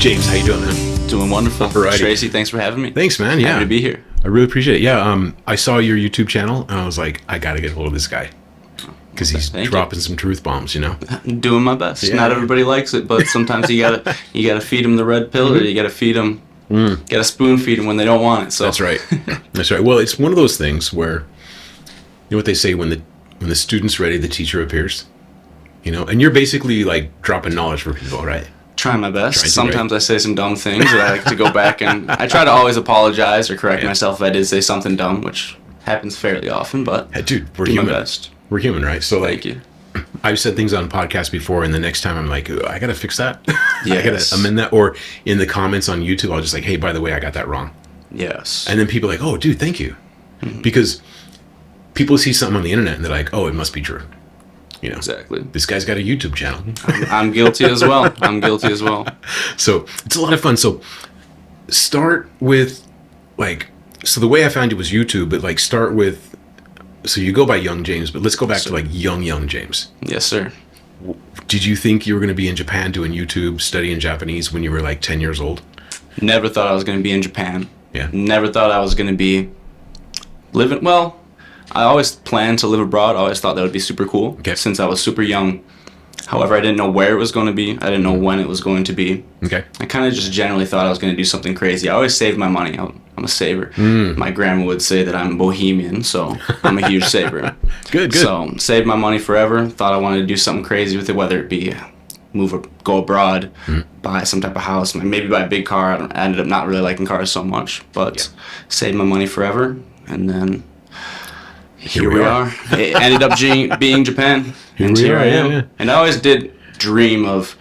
James, how you doing, man? Doing wonderful. Alrighty. Tracy, thanks for having me. Thanks, man. Yeah. Happy to be here. I really appreciate it. Yeah, I saw your YouTube channel, and I was like, I got to get a hold of this guy. Because he's dropping some truth bombs, you know? I'm doing my best. Yeah. Not everybody likes it, but sometimes you gotta feed them the red pill, or you gotta feed them, gotta spoon feed them when they don't want it. So That's right. That's right. Well, it's one of those things where, you know what they say, when the student's ready, the teacher appears. You know, and you're basically like dropping knowledge for people, right? trying my best. Trying to, Sometimes I say some dumb things that I like to go back and I try to always apologize or correct myself if I did say something dumb, which happens fairly often, but Hey, dude, we're do human. my best. We're human, right? So like, Thank you. I've said things on podcasts before, and the next time I'm like, I gotta fix that. I Yes. gotta amend that. Or in the comments on YouTube, I'll just like, hey, by the way, I got that wrong. Yes. And then people are like, oh, dude, thank you. Because people see something on the internet and they're like, oh, it must be true. You know, Exactly. this guy's got a YouTube channel. I'm guilty as well. I'm guilty as well. So it's a lot of fun. So start with like, so the way I found you was YouTube, but like start with, so you go by YungJamez, but let's go back to like YungJamez. Yes, sir. Did you think you were going to be in Japan doing YouTube, studying Japanese when you were like 10 years old? Never thought I was going to be in Japan. Yeah. Never thought I was going to be living. Well, I always planned to live abroad. I always thought that would be super cool since I was super young. However, I didn't know where it was going to be. I didn't know when it was going to be. Okay. I kind of just generally thought I was going to do something crazy. I always saved my money. I'm a saver. My grandma would say that I'm bohemian, so I'm a huge saver. Good. So saved my money forever. Thought I wanted to do something crazy with it, whether it be go abroad, buy some type of house, maybe buy a big car. I ended up not really liking cars so much, but saved my money forever, and then here we are. It ended up being Japan, and here I am. Yeah. And I always did dream of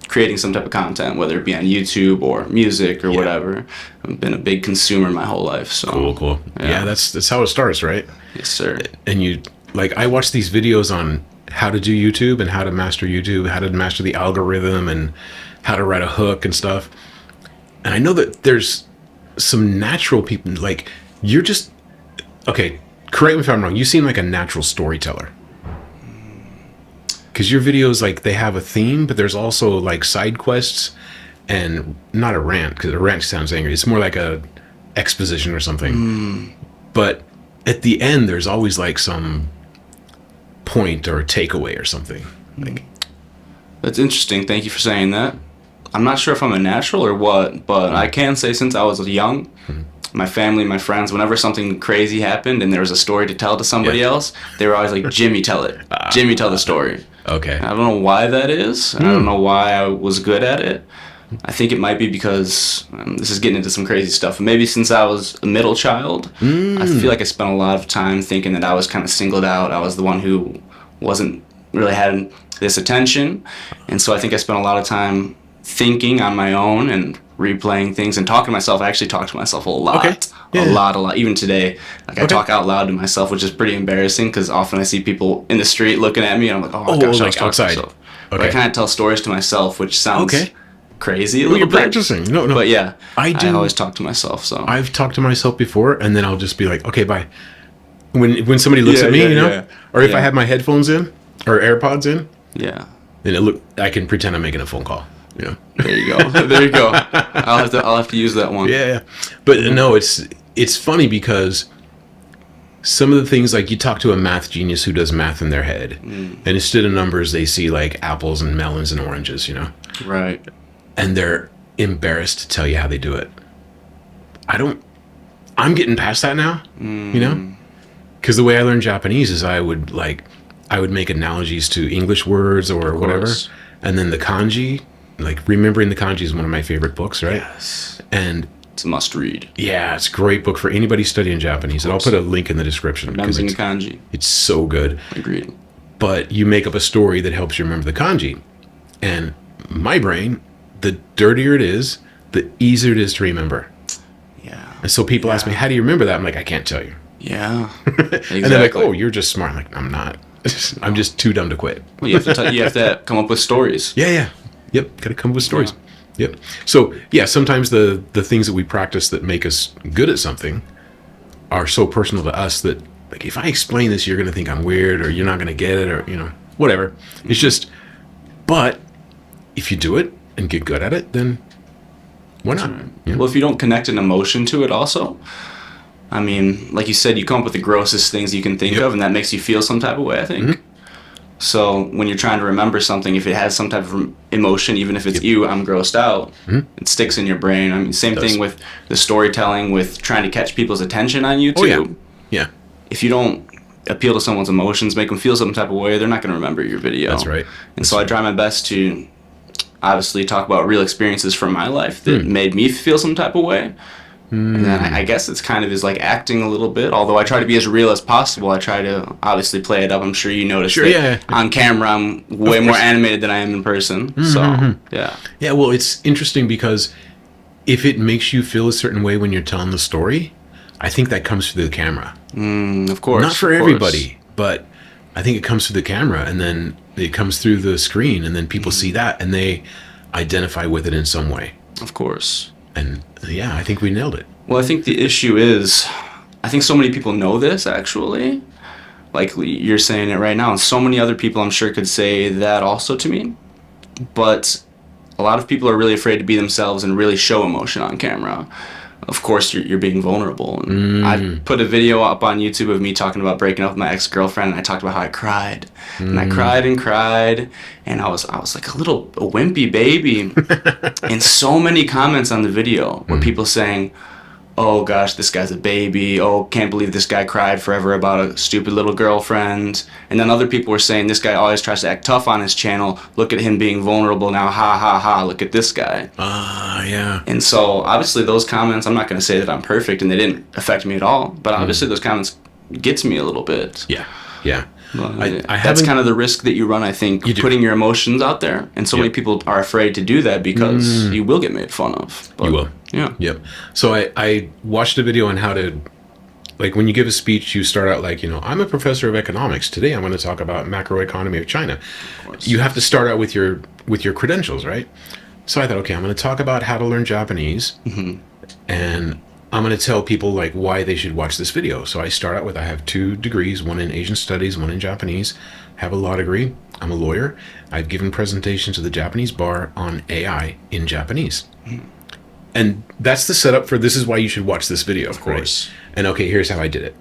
creating some type of content, whether it be on YouTube or music or whatever. I've been a big consumer my whole life. So Cool. Yeah, that's how it starts, right? Yes, sir. And you, like, I watch these videos on how to do YouTube and how to master YouTube, how to master the algorithm and how to write a hook and stuff. And I know that there's some natural people, like, you're just, okay, correct me if I'm wrong, you seem like a natural storyteller. Because your videos, like, they have a theme, but there's also, like, side quests and not a rant, because a rant sounds angry. It's more like a exposition or something. But at the end, there's always, like, some point or a takeaway or something. Like, That's interesting. Thank you for saying that. I'm not sure if I'm a natural or what, but I can say since I was young, my family, my friends, whenever something crazy happened and there was a story to tell to somebody else, they were always like, Jimmy, tell it. Jimmy, tell the story. okay. I don't know why that is. I don't know why I was good at it. I think it might be because this is getting into some crazy stuff. Maybe since I was a middle child, I feel like I spent a lot of time thinking that I was kind of singled out. I was the one who wasn't really having this attention. And so I think I spent a lot of time thinking on my own and replaying things and talking to myself. I actually talk to myself a lot. Okay. Yeah. A lot. Even today, like I talk out loud to myself, which is pretty embarrassing because often I see people in the street looking at me and I'm like, oh gosh, I like was talking outside. to myself. Okay. But I kind of tell stories to myself, which sounds crazy a Well, little you're bit. practicing. No. But yeah, I do. I always talk to myself. So I've talked to myself before, and then I'll just be like, okay, bye. When somebody looks at me, you know? Or if I have my headphones in or AirPods in, yeah. then I can pretend I'm making a phone call. You know? There you go. There you go. I'll have to use that one. Yeah. But no, it's funny because some of the things, like, you talk to a math genius who does math in their head, and instead of numbers, they see like apples and melons and oranges, you know? Right. And they're embarrassed to tell you how they do it. I'm getting past that now, you know? Because the way I learned Japanese is I would make analogies to English words or whatever. And then the kanji, like, remembering the kanji is one of my favorite books, right? Yes. And It's a must read. yeah, it's a great book for anybody studying Japanese. And I'll put a link in the description because Remembering kanji. it's so good. Agreed. But you make up a story that helps you remember the kanji. And my brain, the dirtier it is, the easier it is to remember. Yeah. And so people ask me, how do you remember that? I'm like, I can't tell you. Yeah. Exactly. And they're like, oh, you're just smart. I'm like, I'm not. I'm just too dumb to quit. Well, you have to come up with stories. Yeah. Yep. Got to come up with stories. Yep. So, yeah, sometimes the things that we practice that make us good at something are so personal to us that, like, if I explain this, you're going to think I'm weird or you're not going to get it or, you know, whatever. It's just, but if you do it and get good at it, then Why not? Yeah. Well, if you don't connect an emotion to it also, I mean, like you said, you come up with the grossest things you can think of, and that makes you feel some type of way, I think. Mm-hmm. So when you're trying to remember something, if it has some type of emotion, even if it's ew, I'm grossed out, it sticks in your brain. I mean, same thing with the storytelling, with trying to catch people's attention on YouTube. Oh, yeah. If you don't appeal to someone's emotions, make them feel some type of way, they're not going to remember your video. That's right. And so I try my best to obviously talk about real experiences from my life that made me feel some type of way. And then I guess it's kind of is like acting a little bit, although I try to be as real as possible. I try to obviously play it up. I'm sure you noticed that on camera I'm way more animated than I am in person. Yeah. Yeah, well, it's interesting because if it makes you feel a certain way when you're telling the story, I think that comes through the camera. Of course. Not for everybody, but I think it comes through the camera, and then it comes through the screen, and then people see that and they identify with it in some way. Of course. And yeah, I think we nailed it. Well, I think the issue is, I think so many people know this actually. Like you're saying it right now, and so many other people I'm sure could say that also to me. But a lot of people are really afraid to be themselves and really show emotion on camera. Of course, you're being vulnerable. And I put a video up on YouTube of me talking about breaking up with my ex-girlfriend, and I talked about how I cried. And I cried and cried, and I was like a wimpy baby. And so many comments on the video were people saying, oh gosh, this guy's a baby. Oh, can't believe this guy cried forever about a stupid little girlfriend. And then other people were saying, this guy always tries to act tough on his channel. Look at him being vulnerable now. Ha, ha, ha. Look at this guy. Yeah. And so obviously those comments, I'm not going to say that I'm perfect and they didn't affect me at all. But obviously those comments get to me a little bit. Yeah. That's kind of the risk that you run, I think, putting your emotions out there. And so many people are afraid to do that because you will get made fun of. You will. Yeah. Yep. So I watched a video on how to, like, when you give a speech, you start out like, I'm a professor of economics. Today I'm going to talk about macroeconomy of China. You have to start out with your credentials, right? So I thought, okay, I'm going to talk about how to learn Japanese. And I'm going to tell people like why they should watch this video. So I start out with, I have 2 degrees, one in Asian studies, one in Japanese, have a law degree. I'm a lawyer. I've given presentations to the Japanese bar on AI in Japanese. And that's the setup for, this is why you should watch this video. Of course. Right? And okay, here's how I did it.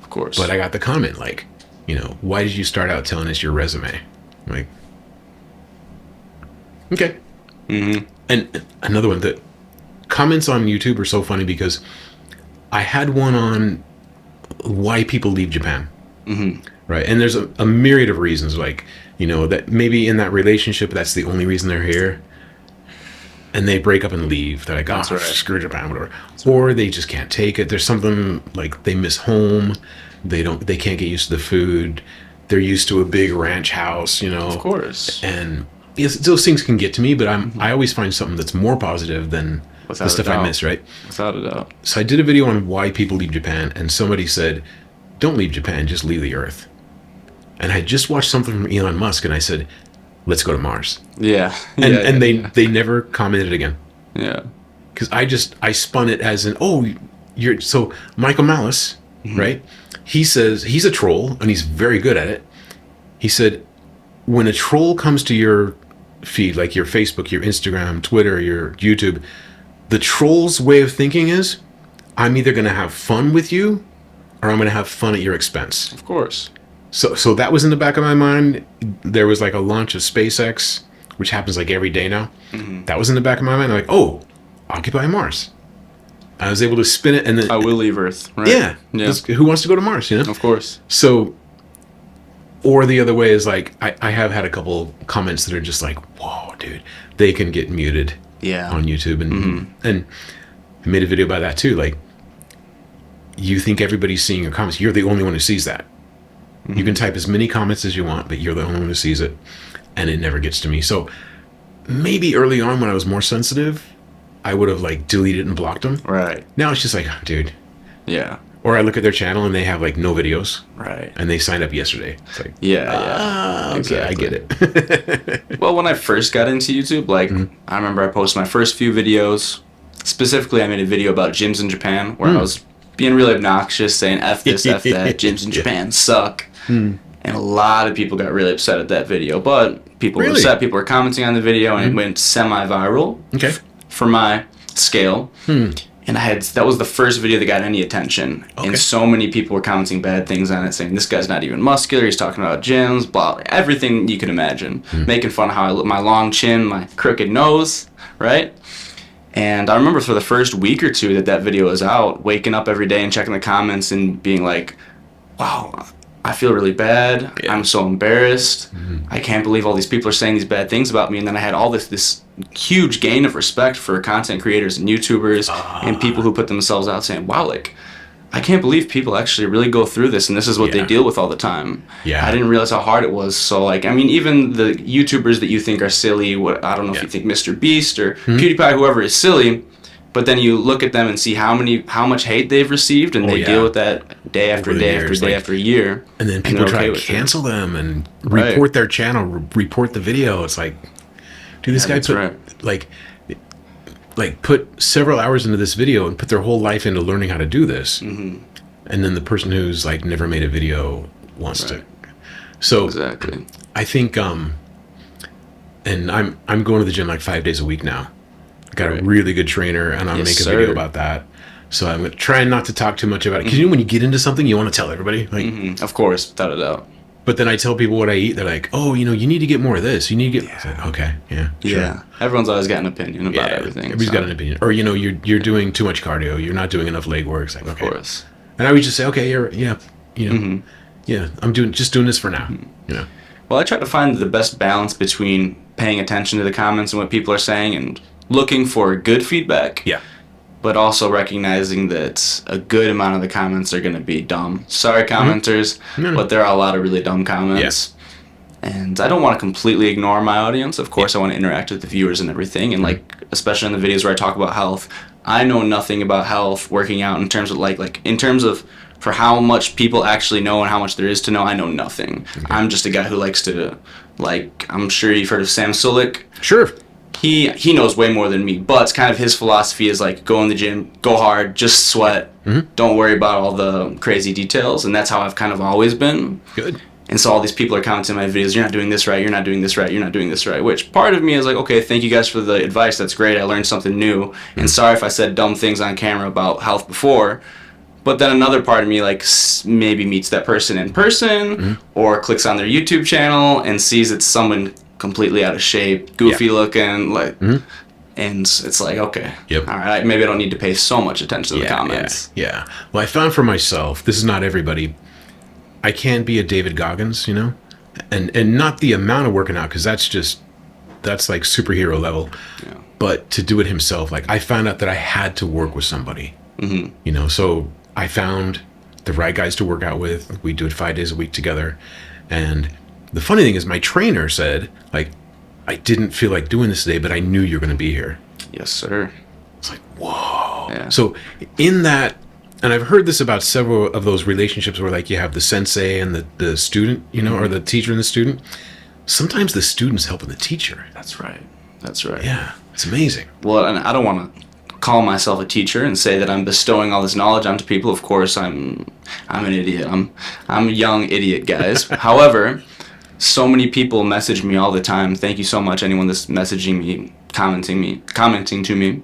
Of course. But I got the comment like, why did you start out telling us your resume? I'm like, okay. And another one, that comments on YouTube are so funny because I had one on why people leave Japan. Right. And there's a myriad of reasons, like, that maybe in that relationship, that's the only reason they're here. And they break up and leave. They're like, screw Japan, whatever. Or they just can't take it. There's something like they miss home. They can't get used to the food. They're used to a big ranch house, Of course. And yes, those things can get to me, but I always find something that's more positive than Without the stuff a doubt. I miss, right? Without a doubt. So I did a video on why people leave Japan, and somebody said, don't leave Japan, just leave the Earth. And I had just watched something from Elon Musk, and I said, let's go to Mars. Yeah. And they never commented again. Yeah. Because I spun it as so Michael Malice, right? He says, he's a troll, and he's very good at it. He said, when a troll comes to your feed, like your Facebook, your Instagram, Twitter, your YouTube, the troll's way of thinking is, I'm either going to have fun with you or I'm going to have fun at your expense. Of course. So that was in the back of my mind. There was like a launch of SpaceX, which happens like every day now. That was in the back of my mind. I'm like, oh, Occupy Mars. I was able to spin it, and then I will leave Earth. Right? Yeah. Who wants to go to Mars? Of course. So, or the other way is like, I have had a couple comments that are just like, whoa, dude, they can get muted. On YouTube, and I made a video about that too. Like, you think everybody's seeing your comments? You're the only one who sees that. You can type as many comments as you want, but you're the only one who sees it, and it never gets to me. So maybe early on when I was more sensitive, I would have like deleted and blocked them. Right. Now it's just like, dude. Yeah. Or I look at their channel and they have like no videos. Right. And they signed up yesterday. It's like, yeah. Okay, Exactly. I get it. Well, when I first got into YouTube, like, I remember I posted my first few videos. Specifically, I made a video about gyms in Japan where I was being really obnoxious, saying F this, F that, gyms in Japan suck. And a lot of people got really upset at that video. But people were upset, people were commenting on the video, and it went semi-viral. Okay. for my scale. And that was the first video that got any attention. And so many people were commenting bad things on it, saying this guy's not even muscular, he's talking about gyms, blah, everything you can imagine. Making fun of how I look, my long chin, my crooked nose, right? And I remember for the first week or two that video was out, waking up every day and checking the comments and being like, wow, I feel really bad. Yeah. I'm so embarrassed. I can't believe all these people are saying these bad things about me. And then I had all this huge gain of respect for content creators and YouTubers and people who put themselves out saying, wow, like, I can't believe people actually really go through this and this is what they deal with all the time. Yeah. I didn't realize how hard it was. So, like, I mean, even the YouTubers that you think are silly, I don't know if you think Mr. Beast or PewDiePie, whoever is silly, but then you look at them and see how much hate they've received, and they deal with that day after day after day after year. And then people try to cancel them and report their channel, report the video. It's like, dude, this guy put like put several hours into this video and put their whole life into learning how to do this. And then the person who's like never made a video wants to. So exactly. I think and I'm going to the gym like 5 days a week now. Got a really good trainer, and I'll make a video about that. So I'm trying not to talk too much about it, because you know when you get into something, you want to tell everybody. Like, of course, without a doubt. But then I tell people what I eat. They're like, "Oh, you know, you need to get more of this. You need to get." I said, okay, sure. Yeah. Everyone's always got an opinion about everything. Everybody's got an opinion, or you know, you're doing too much cardio. You're not doing enough leg work. It's like, okay. Of course. And I would just say, okay, I'm doing this for now. You know. Well, I try to find the best balance between paying attention to the comments and what people are saying and looking for good feedback, but also recognizing that a good amount of the comments are going to be dumb. Sorry, commenters, but there are a lot of really dumb comments. And I don't want to completely ignore my audience. Of course, I want to interact with the viewers and everything. And like, especially in the videos where I talk about health, I know nothing about health, working out, in terms of like in terms of for how much people actually know and how much there is to know. I know nothing. I'm just a guy who likes to, like, I'm sure you've heard of Sam Sulek. Sure. He knows way more than me, but it's kind of his philosophy is like, go in the gym, go hard, just sweat, don't worry about all the crazy details, and that's how I've kind of always been. Good. And so all these people are commenting on my videos, you're not doing this right, you're not doing this right, you're not doing this right, which part of me is like, okay, thank you guys for the advice, that's great, I learned something new, and sorry if I said dumb things on camera about health before, but then another part of me like maybe meets that person in person, or clicks on their YouTube channel and sees it's someone completely out of shape, goofy looking, like, and it's like, okay, all right, maybe I don't need to pay so much attention to the comments. Yeah. Well, I found for myself, this is not everybody, I can be a David Goggins, you know, and not the amount of working out, because that's like superhero level, but to do it himself, like I found out that I had to work with somebody, you know, so I found the right guys to work out with. We do it 5 days a week together, and the funny thing is, my trainer said, like, I didn't feel like doing this today, but I knew you're going to be here. Yes, sir. It's like, whoa. Yeah. So in that, and I've heard this about several of those relationships where, like, you have the sensei and the student, you know, or the teacher and the student. Sometimes the student's helping the teacher. That's right. That's right. Yeah. It's amazing. Well, and I don't want to call myself a teacher and say that I'm bestowing all this knowledge onto people. Of course, I'm an idiot. I'm a young idiot, guys. However, so many people message me all the time. Thank you so much, anyone that's messaging me, commenting to me.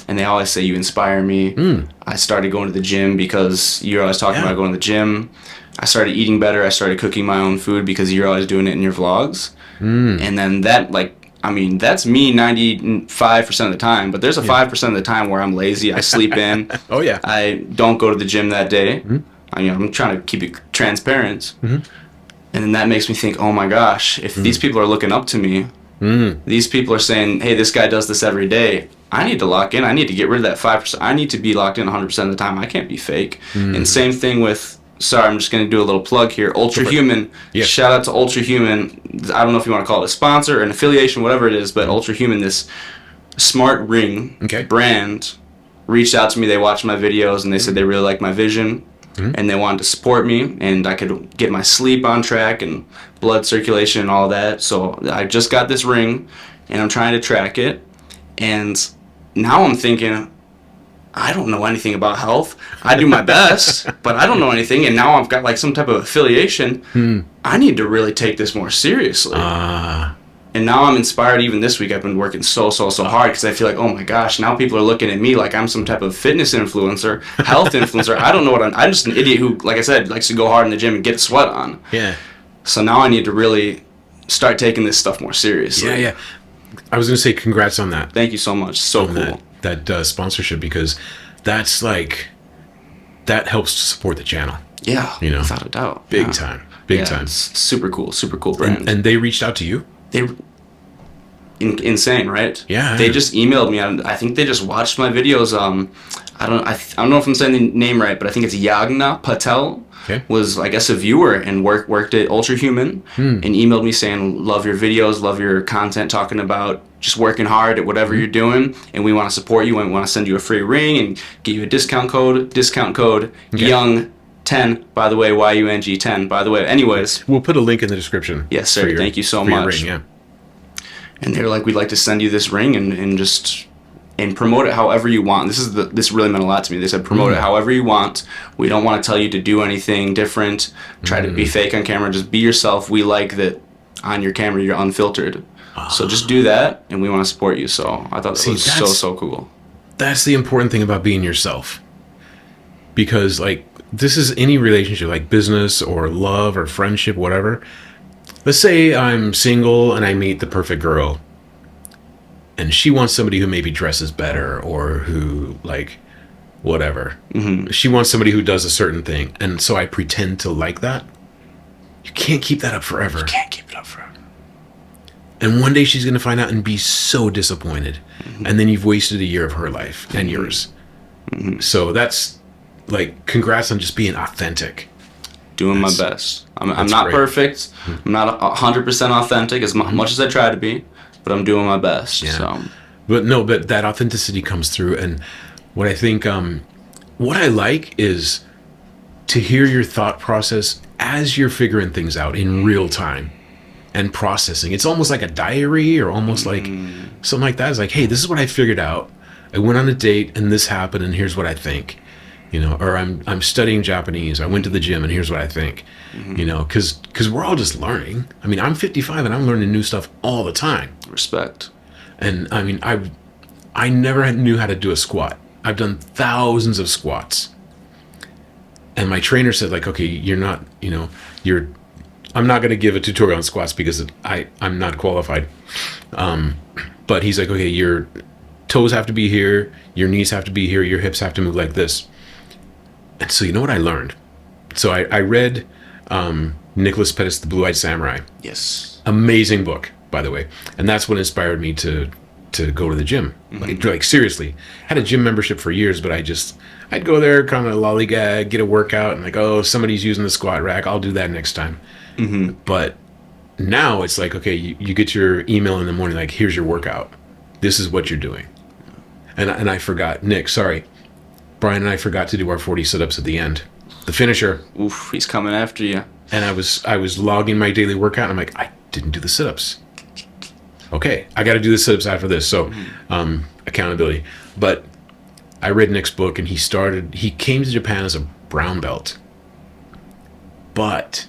And they always say, you inspire me. I started going to the gym because you're always talking about going to the gym. I started eating better. I started cooking my own food because you're always doing it in your vlogs. And then that, like, I mean, that's me 95% of the time. But there's a 5% of the time where I'm lazy. I sleep in. I don't go to the gym that day. I'm trying to keep it transparent. And then that makes me think, oh my gosh, if these people are looking up to me, these people are saying, hey, this guy does this every day, I need to lock in. I need to get rid of that 5%. I need to be locked in 100% of the time. I can't be fake. And same thing with, sorry, I'm just going to do a little plug here, Ultra Human. Shout out to Ultra Human. I don't know if you want to call it a sponsor or an affiliation, whatever it is, but Ultra Human, this smart ring brand, reached out to me. They watched my videos and they said they really liked my vision. And they wanted to support me, and I could get my sleep on track and blood circulation and all that. So I just got this ring, and I'm trying to track it. And now I'm thinking, I don't know anything about health. I do my best, but I don't know anything. And now I've got like some type of affiliation. I need to really take this more seriously. And now I'm inspired. Even this week, I've been working so hard because I feel like, oh my gosh, now people are looking at me like I'm some type of fitness influencer, health influencer. I don't know what I'm just an idiot who, like I said, likes to go hard in the gym and get sweat on. Yeah. So now I need to really start taking this stuff more seriously. Yeah. I was going to say congrats on that. Thank you so much. So cool. That sponsorship, because that's like, that helps to support the channel. Yeah. You know, without a doubt. Big time. Big time. It's super cool brand. And they reached out to you? They insane, right? Yeah. They just emailed me. I think they just watched my videos. I don't know if I'm saying the name right, but I think it's Yagna Patel. Okay. Was, I guess, a viewer and worked at Ultra Human and emailed me saying, love your videos, love your content, talking about just working hard at whatever you're doing, and we want to support you and we want to send you a free ring and give you a discount code Young10, by the way, YUNG10, by the way. Anyways. We'll put a link in the description. Yes, sir. Thank you so much. Ring, yeah. And they're like, we'd like to send you this ring and just promote it however you want. This really meant a lot to me. They said, promote it however you want. We don't want to tell you to do anything different. Try to be fake on camera. Just be yourself. We like that on your camera you're unfiltered. So just do that, and we want to support you. So I thought that was so cool. That's the important thing about being yourself. Because, like, this is any relationship, like business or love or friendship, whatever. Let's say I'm single and I meet the perfect girl. And she wants somebody who maybe dresses better or who, like, whatever. She wants somebody who does a certain thing. And so I pretend to like that. You can't keep that up forever. You can't keep it up forever. And one day she's going to find out and be so disappointed. And then you've wasted a year of her life and yours. So that's, like, congrats on just being authentic. Doing my best. I'm not perfect. I'm not 100% authentic as much as I try to be, but I'm doing my best. Yeah. So. But that authenticity comes through. And what I think, what I like is to hear your thought process as you're figuring things out in real time and processing. It's almost like a diary or almost like something like that. It's like, hey, this is what I figured out. I went on a date and this happened and here's what I think. You know, or I'm studying Japanese. I went to the gym and here's what I think. You know, because we're all just learning. I mean, I'm 55 and I'm learning new stuff all the time. Respect. And I mean, I never knew how to do a squat. I've done thousands of squats. And my trainer said, like, okay, you're not, you know, I'm not going to give a tutorial on squats because I'm not qualified. But he's like, okay, your toes have to be here, your knees have to be here, your hips have to move like this. And so you know what I learned? So I read Nicholas Pettis' The Blue-Eyed Samurai. Yes. Amazing book, by the way. And that's what inspired me to go to the gym. Like seriously. Had a gym membership for years, but I'd go there, kind of lollygag, get a workout, and like, oh, somebody's using the squat rack. I'll do that next time. But now it's like, okay, you get your email in the morning, like, here's your workout. This is what you're doing. And I forgot. Nick, sorry. Brian and I forgot to do our 40 sit-ups at the end. The finisher. Oof, he's coming after you. And I was logging my daily workout, and I'm like, I didn't do the sit-ups. Okay, I got to do the sit-ups after this. So, accountability. But I read Nick's book, and he came to Japan as a brown belt. But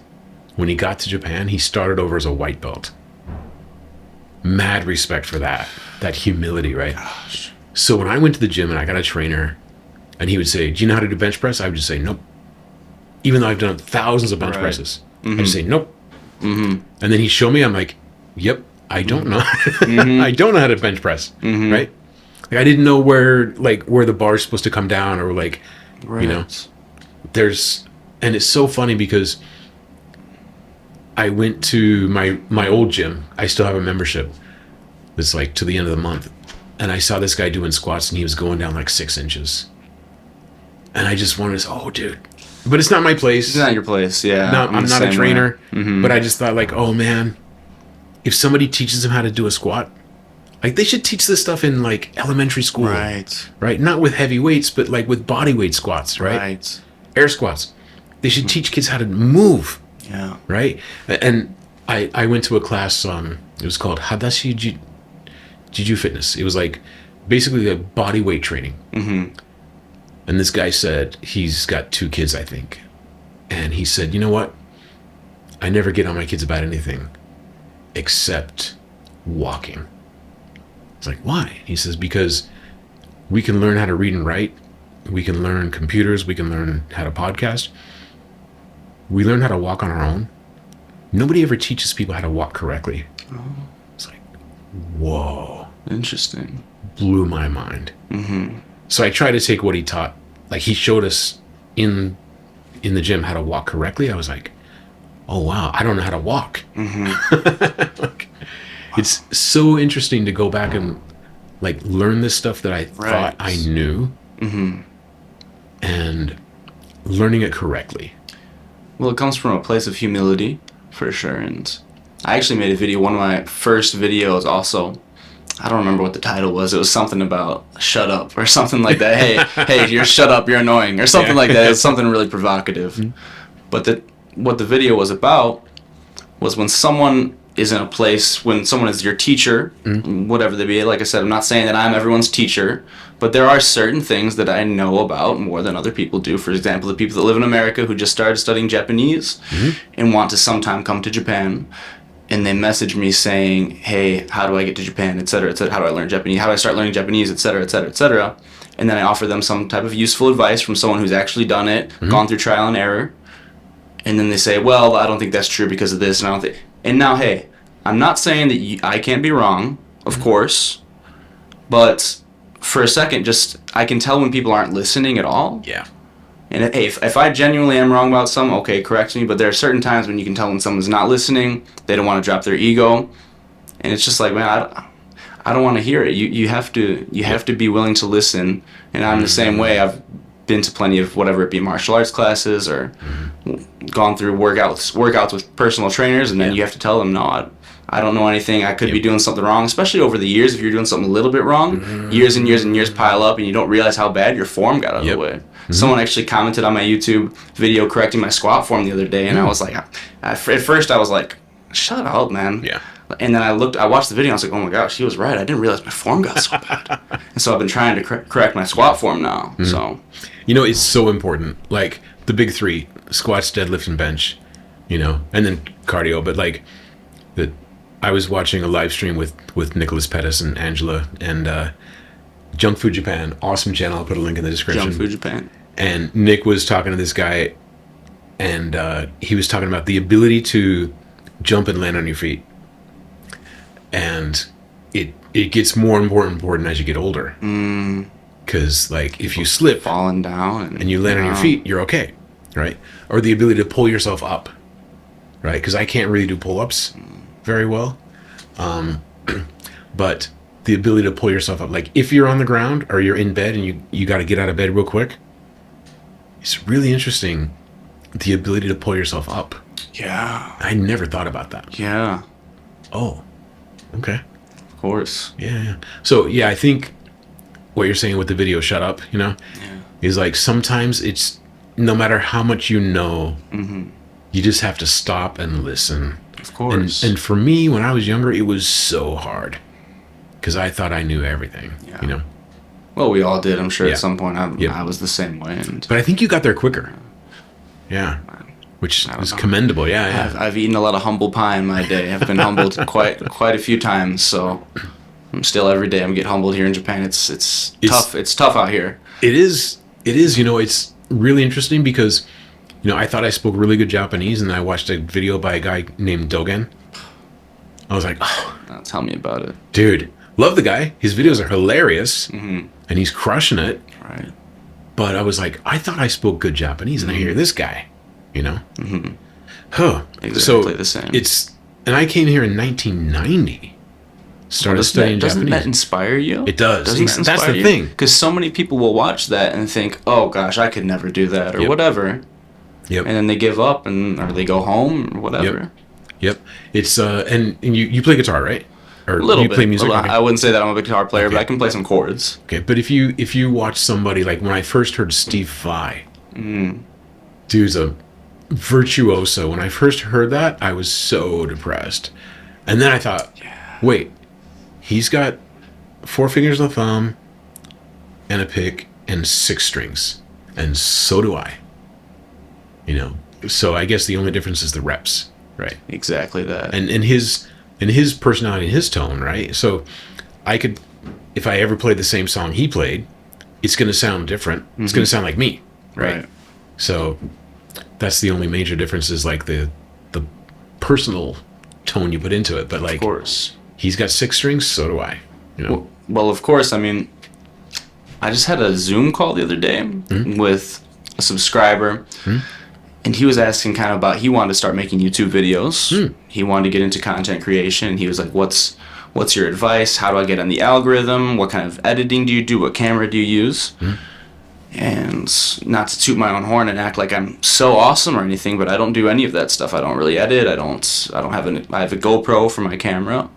when he got to Japan, he started over as a white belt. Mad respect for that humility, right? Gosh. So when I went to the gym and I got a trainer, and he would say, do you know how to do bench press? I would just say, nope. Even though I've done thousands of bench presses. I'd just say, nope. And then he'd show me, I'm like, yep, I don't know. I don't know how to bench press, right? Like, I didn't know where the bar's supposed to come down or like, you know, and it's so funny because I went to my old gym. I still have a membership. It's like to the end of the month. And I saw this guy doing squats and he was going down like 6 inches. And I just wanted to say, oh, dude. But it's not my place. It's not your place, yeah. No, I'm not a trainer. But I just thought, like, oh, man, if somebody teaches him how to do a squat, like, they should teach this stuff in, like, elementary school. Right? Not with heavy weights, but, like, with body weight squats, right? Air squats. They should teach kids how to move. Yeah. Right? And I went to a class, it was called Hadashi Jiju Fitness. It was, like, basically a body weight training. And this guy said, he's got 2 kids, I think. And he said, you know what? I never get on my kids about anything except walking. It's like, why? He says, because we can learn how to read and write. We can learn computers. We can learn how to podcast. We learn how to walk on our own. Nobody ever teaches people how to walk correctly. Oh. It's like, whoa. Interesting. Blew my mind. Mm-hmm. So I try to take what he taught. Like, he showed us in the gym how to walk correctly. I was like, oh, wow, I don't know how to walk. Mm-hmm. Like, it's so interesting to go back and, like, learn this stuff that I thought I knew. Mm-hmm. And learning it correctly. Well, it comes from a place of humility, for sure. And I actually made a video, one of my first videos also. I don't remember what the title was. It was something about shut up or something like that. Hey, you're shut up, you're annoying, or something like that. It's something really provocative. Mm-hmm. But what the video was about was when someone is in a place, when someone is your teacher, whatever they be. Like I said, I'm not saying that I'm everyone's teacher, but there are certain things that I know about more than other people do. For example, the people that live in America who just started studying Japanese and want to sometime come to Japan. And they message me saying, hey, how do I get to Japan, et cetera, et cetera. How do I learn Japanese? How do I start learning Japanese, et cetera, et cetera, et cetera. And then I offer them some type of useful advice from someone who's actually done it, gone through trial and error. And then they say, well, I don't think that's true because of this. And I don't think. And now, hey, I'm not saying that I can't be wrong, of course. But for a second, just I can tell when people aren't listening at all. Yeah. And hey, if I genuinely am wrong about something, okay, correct me. But there are certain times when you can tell when someone's not listening, they don't want to drop their ego, and it's just like, man, I don't want to hear it. You have to be willing to listen. And I'm the same way. I've been to plenty of whatever it be martial arts classes or gone through workouts with personal trainers, and then you have to tell them, no, I don't know anything. I could be doing something wrong, especially over the years. If you're doing something a little bit wrong, years and years and years pile up, and you don't realize how bad your form got out of the way. Someone actually commented on my YouTube video correcting my squat form the other day, and I was like, at first I was like, shut up, man. Yeah. And then I watched the video, and I was like, oh my gosh, he was right. I didn't realize my form got so bad. And so I've been trying to correct my squat form now. So, you know, it's so important. Like the big three: squats, deadlift, and bench. You know, and then cardio. But like I was watching a live stream with Nicholas Pettis and Angela and Junk Food Japan, awesome channel. I'll put a link in the description. Junk Food Japan. And Nick was talking to this guy, and he was talking about the ability to jump and land on your feet. And it gets more and more important as you get older. Because like if you slip, falling down, and you land on your feet, you're okay, right? Or the ability to pull yourself up, right? Because I can't really do pull-ups very well, but the ability to pull yourself up, like if you're on the ground or you're in bed and you got to get out of bed real quick, it's really interesting, the ability to pull yourself up. Yeah, I never thought about that. Yeah. Oh, okay. Of course. Yeah. So yeah, I think what you're saying with the video, shut up, you know, is like sometimes it's no matter how much you know, you just have to stop and listen. Of course. And for me, when I was younger, it was so hard because I thought I knew everything, you know? Well, we all did, I'm sure, at some point. I was the same way. But I think you got there quicker. Yeah. Which is commendable. Yeah. I've eaten a lot of humble pie in my day. I've been humbled quite a few times. So I'm still every day I'm getting humbled here in Japan. It's tough. It's tough out here. It is. You know, it's really interesting because, you know, I thought I spoke really good Japanese, and I watched a video by a guy named Dogen. I was like, oh. Tell me about it. Dude, love the guy. His videos are hilarious, and he's crushing it. Right. But I was like, I thought I spoke good Japanese, and I hear this guy, you know? Huh. Exactly the same. And I came here in 1990. Started studying Japanese. Doesn't that inspire you? It does. Doesn't that inspire That's the you? thing. Because so many people will watch that and think, oh gosh, I could never do that, or whatever. Yep. And then they give up, or they go home, or whatever. Yep. It's and you play guitar, right? Or a little you bit. play music? Okay. I wouldn't say that I'm a big guitar player, but I can play some chords. Okay, but if you watch somebody, like when I first heard Steve Vai, dude's a virtuoso. When I first heard that, I was so depressed. And then I thought, wait, he's got 4 fingers of the thumb and a pick and 6 strings. And so do I. You know? So I guess the only difference is the reps, right? Exactly that. And his and his personality and his tone, right? So I could, if I ever played the same song he played, it's going to sound different. It's going to sound like me, right? So that's the only major difference, is like the personal tone you put into it. But like, Of course. he's got 6 strings, so do I. You know? Well, of course. I mean, I just had a Zoom call the other day with a subscriber, and he was asking kind of about, he wanted to start making YouTube videos. He wanted to get into content creation, and he was like, what's your advice? How do I get on the algorithm? What kind of editing do you do? What camera do you use? And not to toot my own horn and act like I'm so awesome or anything, but I don't do any of that stuff. I don't really edit. I have a GoPro for my camera.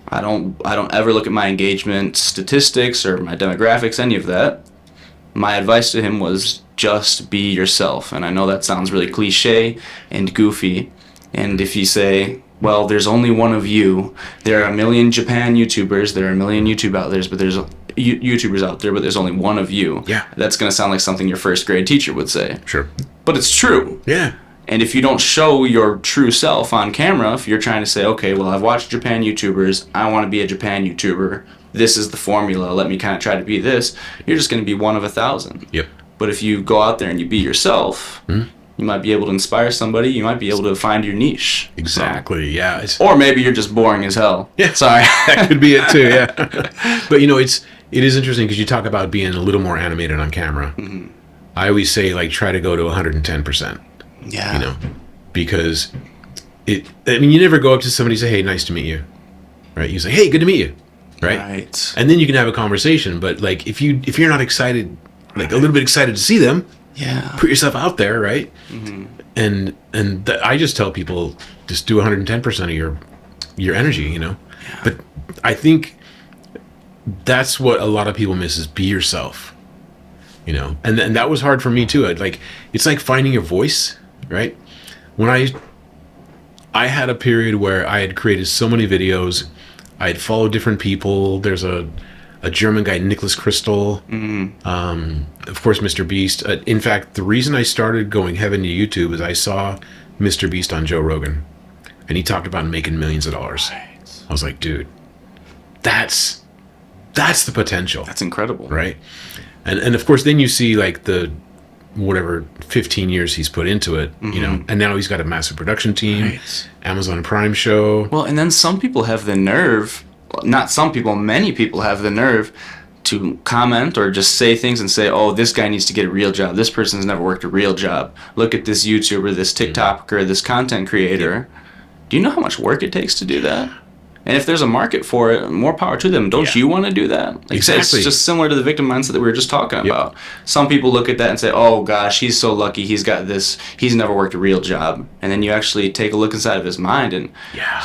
I don't ever look at my engagement statistics or my demographics, any of that. My advice to him was just be yourself. And I know that sounds really cliche and goofy. And if you say, well, there's only one of you, there are a million Japan YouTubers, there are a million YouTubers out there, but there's only one of you. Yeah. That's going to sound like something your first grade teacher would say. Sure. But it's true. Yeah. And if you don't show your true self on camera, if you're trying to say, okay, well, I've watched Japan YouTubers, I want to be a Japan YouTuber, this is the formula, let me kind of try to be this, you're just going to be one of 1,000. Yep. But if you go out there and you be yourself, you might be able to inspire somebody, you might be able to find your niche. Exactly, yeah. Or maybe you're just boring as hell. Yeah. Sorry. That could be it too, yeah. But you know, it is interesting because you talk about being a little more animated on camera. I always say, like, try to go to 110%. Yeah. You know, because you never go up to somebody and say, hey, nice to meet you. Right? You say, hey, good to meet you. Right? And then you can have a conversation. But like, if you're not excited, like a little bit excited to see them, put yourself out there, right? And I just tell people, just do 110% of your energy, you know. But I think that's what a lot of people miss, is be yourself, you know. And that was hard for me too. It's like finding your voice, right? When I had a period where I had created so many videos, I had followed different people. There's a German guy, Nicholas Crystal, of course, Mr. Beast. In fact, the reason I started going heaven to YouTube is I saw Mr. Beast on Joe Rogan, and he talked about making millions of dollars. I was like, dude, that's the potential. That's incredible. Right? And of course, then you see like the whatever 15 years he's put into it, you know, and now he's got a massive production team, Amazon Prime show. Well, and then some people have the nerve, not some people, many people have the nerve to comment or just say things and say, oh, this guy needs to get a real job. This person's never worked a real job. Look at this YouTuber, this TikToker, this content creator. Do you know how much work it takes to do that? And if there's a market for it, more power to them. Don't you want to do that? Like, Exactly. It's just similar to the victim mindset that we were just talking about. Some people look at that and say, oh gosh, he's so lucky, he's got this, he's never worked a real job. And then you actually take a look inside of his mind and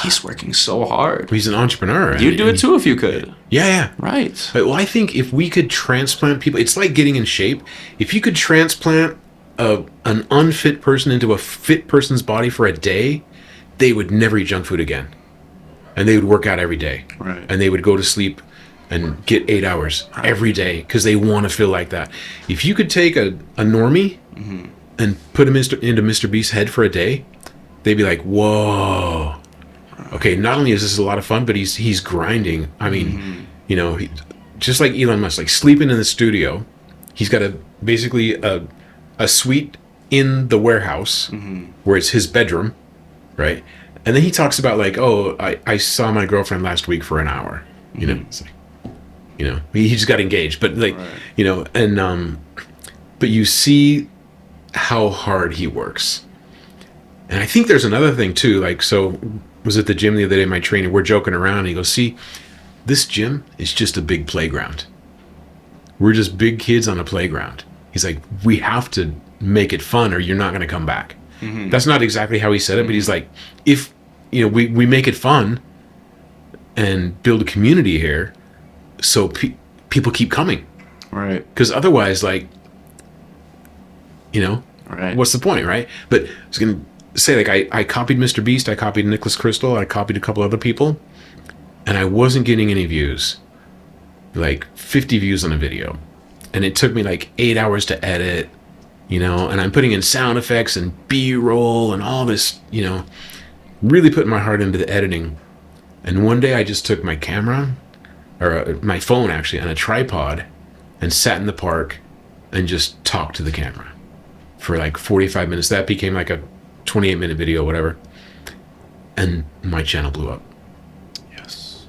he's working so hard. He's an entrepreneur. You'd do it too if you could. Yeah. Right. Well, I think if we could transplant people, it's like getting in shape. If you could transplant an unfit person into a fit person's body for a day, they would never eat junk food again. And they would work out every day. Right. And they would go to sleep and get 8 hours every day because they want to feel like that. If you could take a normie and put him into Mr. Beast's head for a day, they'd be like, whoa. Okay, not only is this a lot of fun, but he's grinding. I mean, you know, just like Elon Musk, like sleeping in the studio. He's got basically a suite in the warehouse where it's his bedroom, right? And then he talks about like, oh, I saw my girlfriend last week for an hour. You know, it's like, you know, he just got engaged, but like, you know, and but you see how hard he works. And I think there's another thing too. Like, so was at the gym the other day, my trainer, we're joking around. And he goes, see, this gym is just a big playground. We're just big kids on a playground. He's like, we have to make it fun or you're not going to come back. That's not exactly how he said it, but he's like, if, you know, we make it fun and build a community here so people keep coming. Right. Because otherwise, like, you know, what's the point, right? But I was going to say, like, I copied Mr. Beast, I copied Nicholas Crystal, I copied a couple other people, and I wasn't getting any views. Like 50 views on a video. And it took me like 8 hours to edit. You know, and I'm putting in sound effects and B-roll and all this, you know, really putting my heart into the editing. And one day I just took my camera, or my phone actually, on a tripod, and sat in the park and just talked to the camera for like 45 minutes. That became like a 28-minute video, whatever. And my channel blew up. Yes.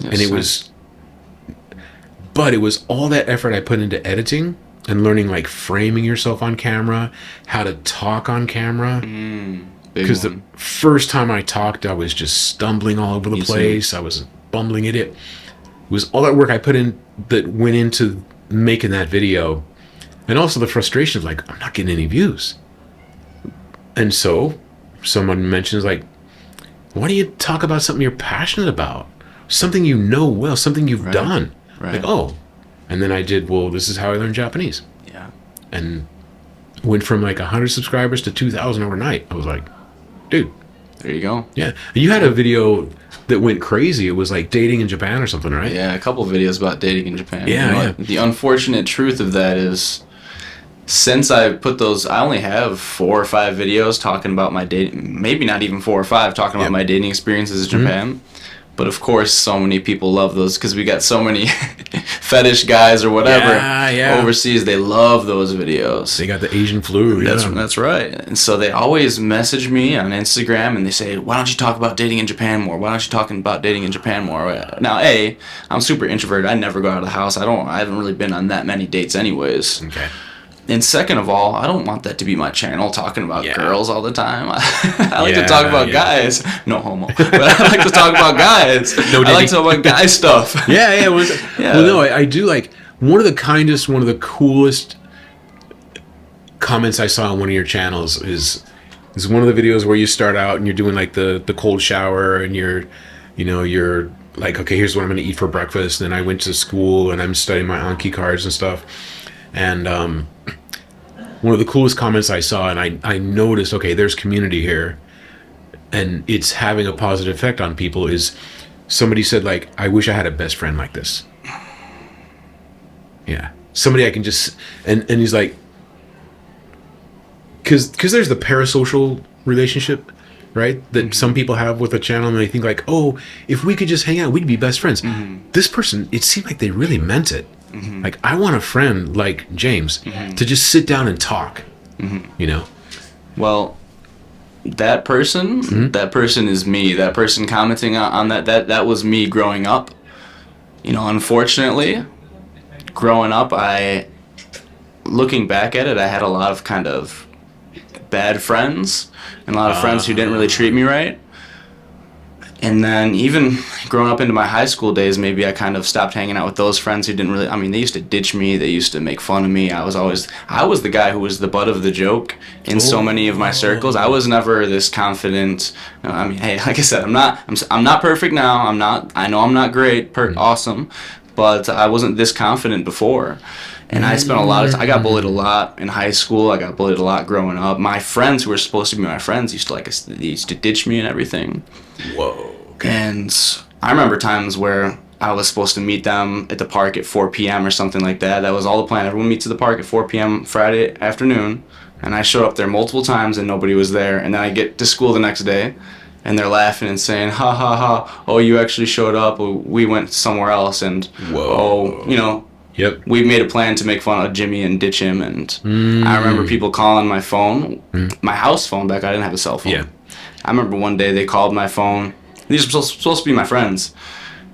And it was, but it was all that effort I put into editing and learning like framing yourself on camera, how to talk on camera. Because the first time I talked, I was just stumbling all over the place. I was bumbling at it. It was all that work I put in that went into making that video. And also the frustration of like, I'm not getting any views. And so someone mentions like, why don't you talk about something you're passionate about? Something you know well, something you've done. Right. Like, oh. And then I did, well, this is how I learned Japanese. Yeah. And went from like 100 subscribers to 2,000 overnight. I was like, dude. There you go. Yeah. And you had a video that went crazy. It was like dating in Japan or something, right? Yeah, a couple of videos about dating in Japan. Yeah, yeah. The unfortunate truth of that is, since I put those, I only have 4 or 5 videos talking about my dating, maybe not even 4 or 5, talking about my dating experiences in Japan. But of course, so many people love those because we got so many fetish guys or whatever overseas. They love those videos. They got the Asian flu. That's right. And so they always message me on Instagram and they say, "Why don't you talk about dating in Japan more? Why don't you talk about dating in Japan more?" Now, I'm super introverted. I never go out of the house. I haven't really been on that many dates, anyways. Okay. And second of all, I don't want that to be my channel, talking about girls all the time. I like to talk about guys. No homo. But I like to talk about guys. I like to talk about guy stuff. Well, no, I do like, one of the kindest, one of the coolest comments I saw on one of your channels is one of the videos where you start out and you're doing like the cold shower and you're like, okay, here's what I'm going to eat for breakfast. And I went to school and I'm studying my Anki cards and stuff. And one of the coolest comments I saw, and I noticed, okay, there's community here, and it's having a positive effect on people, is somebody said, like, I wish I had a best friend like this. Yeah. Somebody I can just, and he's like, because there's the parasocial relationship, right, that some people have with a channel, and they think like, oh, if we could just hang out, we'd be best friends. This person, it seemed like they really meant it. Like, I want a friend like James to just sit down and talk, Well, that person is me. That person commenting on that was me growing up. Unfortunately, growing up, looking back at it, I had a lot of kind of bad friends and a lot of friends who didn't really treat me right. And then even growing up into my high school days, maybe I kind of stopped hanging out with those friends who didn't really, they used to ditch me. They used to make fun of me. I was the guy who was the butt of the joke in so many of my circles. I was never this confident. Hey, like I said, I'm not perfect now. I know I'm not great, awesome, but I wasn't this confident before. And I spent a lot of time, I got bullied a lot in high school. I got bullied a lot growing up. My friends who were supposed to be my friends they used to ditch me and everything. Whoa. Okay. And I remember times where I was supposed to meet them at the park at 4 p.m. or something like that. That was all the plan. Everyone meets at the park at 4 p.m. Friday afternoon. And I showed up there multiple times and nobody was there. And then I get to school the next day and they're laughing and saying, ha ha ha, oh, you actually showed up. We went somewhere else. And, Yep. We made a plan to make fun of Jimmy and ditch him, and I remember people calling my phone, my house phone back. I didn't have a cell phone. Yeah. I remember one day they called my phone. These were supposed to be my friends.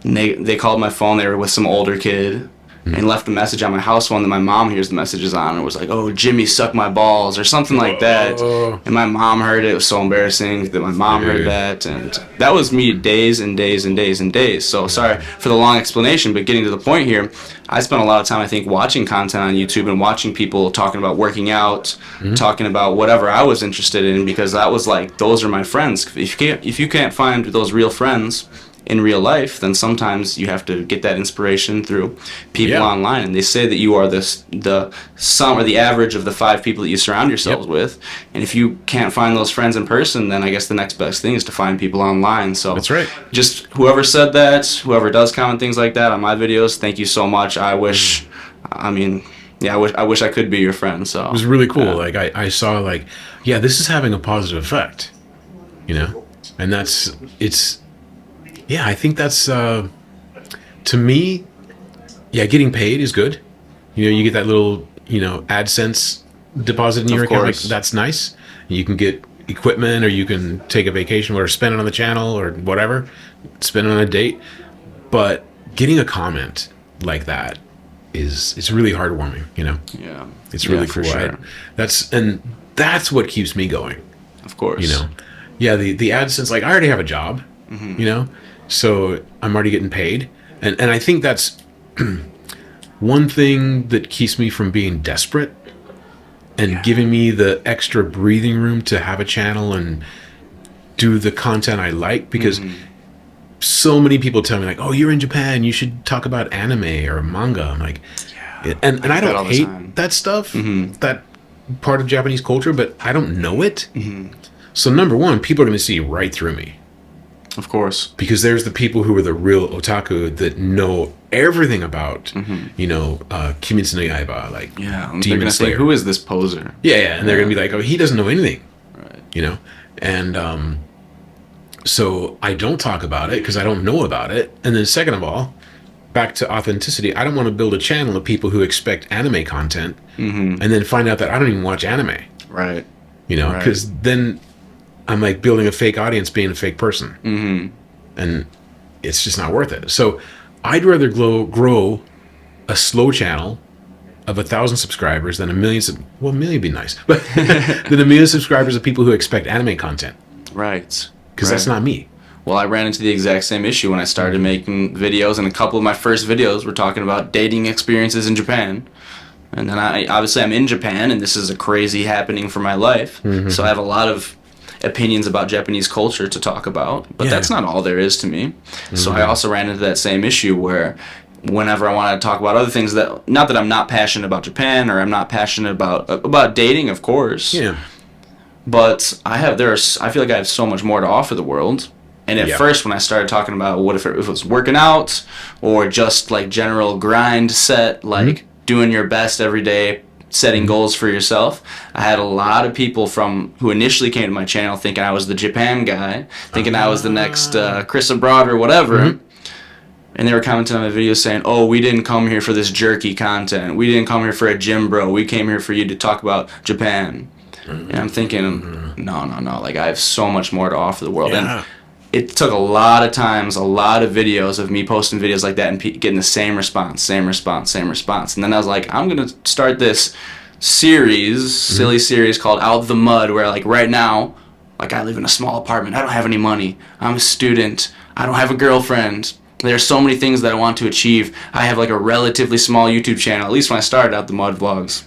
And they called my phone. They were with some older kid and left a message on my house phone that my mom hears the messages on. It was like, oh, Jimmy sucked my balls or something like that. And my mom heard it. It was so embarrassing that my mom heard that. And that was me days and days and days and days. So sorry for the long explanation, but getting to the point here, I spent a lot of time, I think, watching content on YouTube and watching people talking about working out, talking about whatever I was interested in, because that was like, those are my friends. If you can't find those real friends in real life, then sometimes you have to get that inspiration through people online. And they say that you are the sum or the average of the 5 people that you surround yourselves with. And if you can't find those friends in person, then I guess the next best thing is to find people online. So that's right. Just whoever said that, whoever does comment things like that on my videos, thank you so much. I wish I could be your friend. So it was really cool. Like I saw this is having a positive effect, and Yeah, I think that's to me. Yeah, getting paid is good. You know, you get that little AdSense deposit in Of your account. Like course. that's nice. You can get equipment, or you can take a vacation, or spend it on the channel, or whatever. Spend it on a date. But getting a comment like that is it's really heartwarming. You know, Yeah. it's Yeah, really for cool. sure. That's what keeps me going. Of course. You know, yeah. The AdSense, like I already have a job. You know, so I'm already getting paid, and I think that's one thing that keeps me from being desperate and giving me the extra breathing room to have a channel and do the content I like, because so many people tell me like, "Oh, you're in Japan, you should talk about anime or manga." I'm like, and I get that all don't the hate time. that stuff, that part of Japanese culture, but I don't know it. So number one, people are going to see right through me, Of course. because there's the people who are the real otaku that know everything about, Kimetsu no Yaiba, like Yeah. They're Demon gonna say, Slayer. "Who is this poser?" Yeah, and they're gonna be like, "Oh, he doesn't know anything," Right. and so I don't talk about it because I don't know about it. And then second of all, back to authenticity, I don't want to build a channel of people who expect anime content and then find out that I don't even watch anime, Right. Right. because then I'm like building a fake audience, being a fake person, and it's just not worth it. So I'd rather grow a slow channel of 1,000 subscribers than a million. Well, a million would be nice, but than a million subscribers of people who expect anime content, Right. because that's not me. Well, I ran into the exact same issue when I started making videos, and a couple of my first videos were talking about dating experiences in Japan. And then I'm in Japan, and this is a crazy happening for my life. So I have a lot of opinions about Japanese culture to talk about, but Yeah. that's not all there is to me. So I also ran into that same issue where whenever I wanted to talk about other things, that not that I'm not passionate about Japan, or I'm not passionate about dating, of course. Yeah. But I feel like I have so much more to offer the world. And at Yeah. first, when I started talking about what if it was working out, or just like general grind set, like doing your best every day, setting goals for yourself, I had a lot of people who initially came to my channel thinking I was the Japan guy, thinking I was the next Chris Abroad or whatever. And they were commenting on my videos saying, "Oh, we didn't come here for this jerky content. We didn't come here for a gym bro. We came here for you to talk about Japan." And I'm thinking, no. Like, I have so much more to offer the world. Yeah. And it took a lot of times, a lot of videos of me posting videos like that and getting the same response. And then I was like, I'm going to start this silly series called Out the Mud, where, like, right now, like, I live in a small apartment. I don't have any money. I'm a student. I don't have a girlfriend. There are so many things that I want to achieve. I have, like, a relatively small YouTube channel, at least when I started Out the Mud vlogs.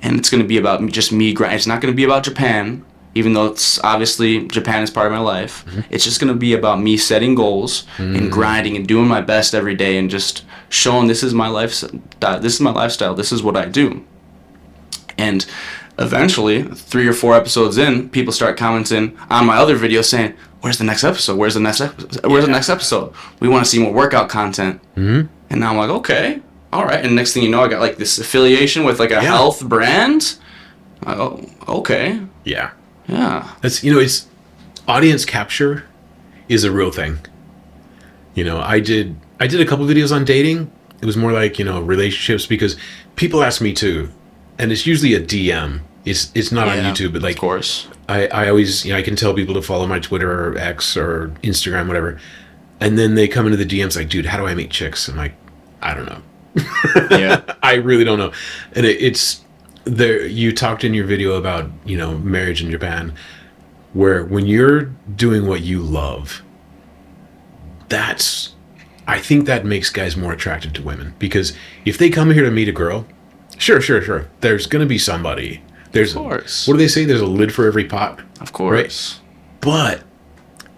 And it's going to be about just me grinding. It's not going to be about Japan, even though it's obviously Japan is part of my life. It's just going to be about me setting goals and grinding and doing my best every day and just showing this is my lifestyle. This is what I do. And eventually, 3 or 4 episodes in, people start commenting on my other videos saying, "Where's the next episode? Where's the next episode? Where's the next episode? We want to see more workout content." And now I'm like, okay. All right, and next thing you know, I got like this affiliation with like a health brand. Oh, okay. Yeah. Yeah. That's it's audience capture is a real thing. I did a couple videos on dating. It was more like, relationships, because people ask me too, and it's usually a DM. It's not on YouTube, but like, of course. I always, I can tell people to follow my Twitter or X or Instagram, whatever. And then they come into the DMs like, "Dude, how do I meet chicks?" I'm like, "I don't know." Yeah. I really don't know. And it's there. You talked in your video about, marriage in Japan, where when you're doing what you love, I think that makes guys more attractive to women, because if they come here to meet a girl, sure. There's going to be somebody. Of course. What do they say? There's a lid for every pot. Of course. Right? But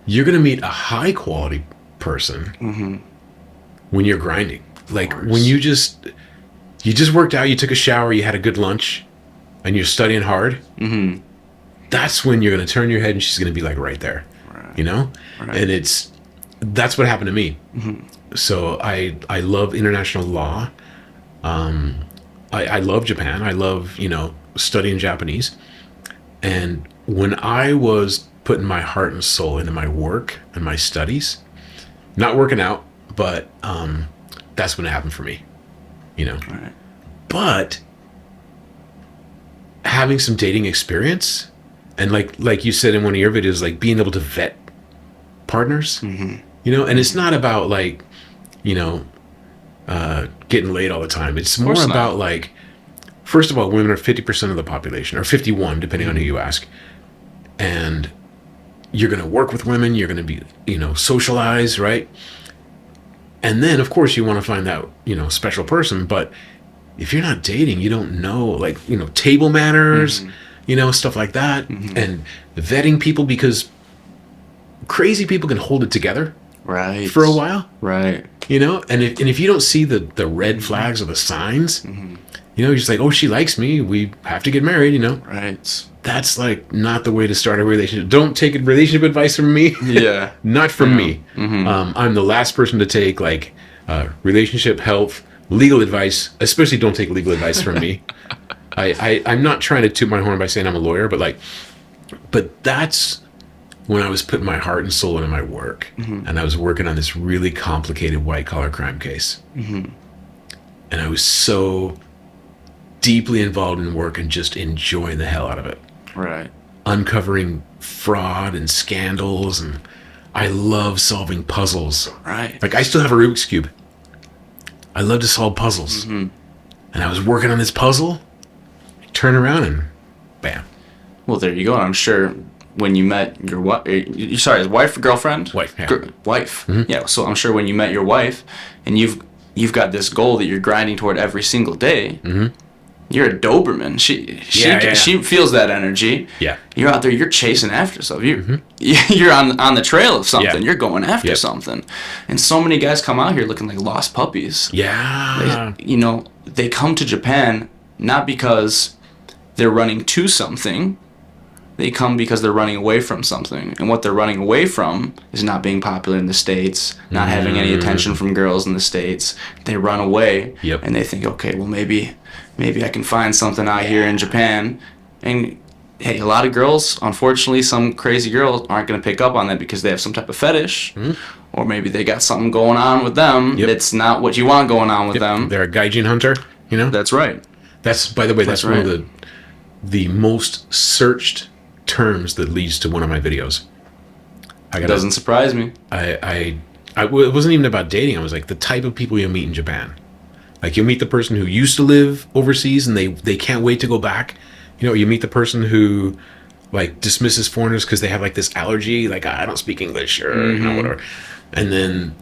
you're going to meet a high quality person when you're grinding. Like when you just worked out, you took a shower, you had a good lunch, and you're studying hard. That's when you're going to turn your head and she's going to be like right there, Right. And that's what happened to me. So I love international law. I love Japan. I love, studying Japanese. And when I was putting my heart and soul into my work and my studies, not working out, but that's when it happened for me, you know. Right. But having some dating experience, and like you said in one of your videos, like being able to vet partners, you know, and it's not about like, you know, getting laid all the time. It's more about like, first of all, women are 50% of the population, or 51, depending on who you ask. And you're going to work with women. You're going to be, you know, socialize, right? And then, of course, you want to find that, you know, special person. But if you're not dating, you don't know, like, you know, table manners, you know, stuff like that. And vetting people, because crazy people can hold it together Right. for a while. Right. You know, and if you don't see the red flags or the signs, you know, you're just like, oh, she likes me, we have to get married, you know. Right. That's like not the way to start a relationship. Don't take relationship advice from me. Yeah. Not from me. I'm the last person to take like relationship, health, legal advice. Especially don't take legal advice from me. I'm not trying to toot my horn by saying I'm a lawyer, but that's when I was putting my heart and soul into my work, and I was working on this really complicated white collar crime case, and I was so deeply involved in work and just enjoying the hell out of it. Right. Uncovering fraud and scandals, and I love solving puzzles. Right. Like I still have a Rubik's Cube. I love to solve puzzles. And I was working on this puzzle, turn around and bam. Well, there you go. I'm sure when you met your wife, sorry, his wife or girlfriend? Wife, yeah. Wife. Yeah. So I'm sure when you met your wife, and you've got this goal that you're grinding toward every single day. You're a Doberman. She feels that energy. Yeah. You're out there. You're chasing after stuff. You're on the trail of something. Yeah. You're going after something. And so many guys come out here looking like lost puppies. Yeah. They come to Japan not because they're running to something. They come because they're running away from something. And what they're running away from is not being popular in the States, not having any attention from girls in the States. They run away and they think, okay, well, maybe I can find something out here in Japan. And hey, a lot of girls, unfortunately, some crazy girls aren't going to pick up on that because they have some type of fetish. Or maybe they got something going on with them that's not what you want going on with them. They're a gaijin hunter, you know? That's right. That's, by the way, that's one of the most searched terms that leads to one of my videos. It doesn't surprise me. It wasn't even about dating. I was like, the type of people you'll meet in Japan. Like, you'll meet the person who used to live overseas and they can't wait to go back. You know, you meet the person who like dismisses foreigners because they have like this allergy, like I don't speak English or you know, whatever. And then,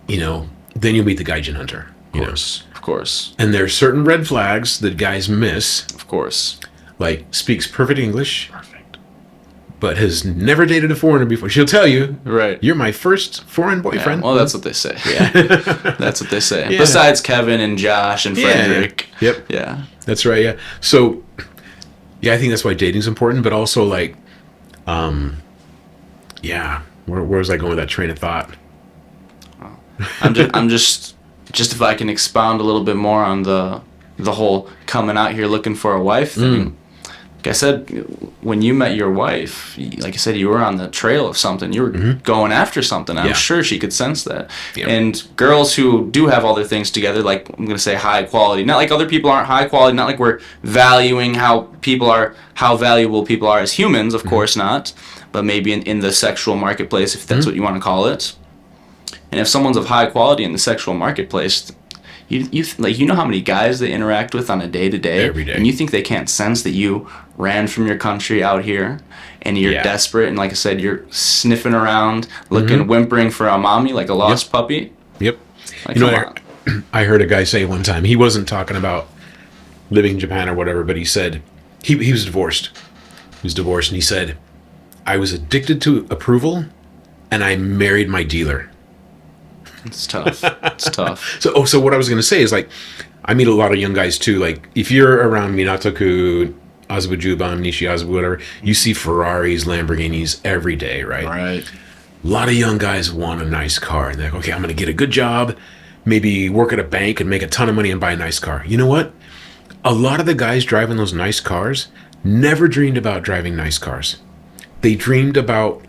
you know, then you'll meet the gaijin hunter. Of course. And there are certain red flags that guys miss. Of course. Like, speaks perfect English. But has never dated a foreigner before. She'll tell you, right? You're my first foreign boyfriend. Yeah, well, that's what they say. Yeah, that's what they say. Yeah. Besides Kevin and Josh and Frederick. Yep. Yeah. That's right. Yeah. So, yeah, I think that's why dating's important. But also, like, yeah, where was I going with that train of thought? I'm just if I can expound a little bit more on the whole coming out here looking for a wife thing. Like I said, when you met your wife, like I said, you were on the trail of something. You were going after something. I'm sure she could sense that. Yep. And girls who do have all their things together, like I'm going to say high quality, not like other people aren't high quality, not like we're valuing how valuable people are as humans, of course not, but maybe in the sexual marketplace, if that's what you want to call it. And if someone's of high quality in the sexual marketplace, you know how many guys they interact with on a day-to-day? Every day. And you think they can't sense that you ran from your country out here and you're desperate, and like I said, you're sniffing around, looking, whimpering for a mommy like a lost puppy? Yep. Like, you know, I heard a guy say one time, he wasn't talking about living in Japan or whatever, but he said, he was divorced. He was divorced, and he said, I was addicted to approval, and I married my dealer. It's tough. It's tough. So what I was going to say is, like, I meet a lot of young guys too. Like, if you're around Minato-ku, Azubujuban, Nishiazubu, whatever, you see Ferraris, Lamborghinis every day, right? Right. A lot of young guys want a nice car. And they're like, okay, I'm going to get a good job, maybe work at a bank and make a ton of money and buy a nice car. You know what? A lot of the guys driving those nice cars never dreamed about driving nice cars. They dreamed about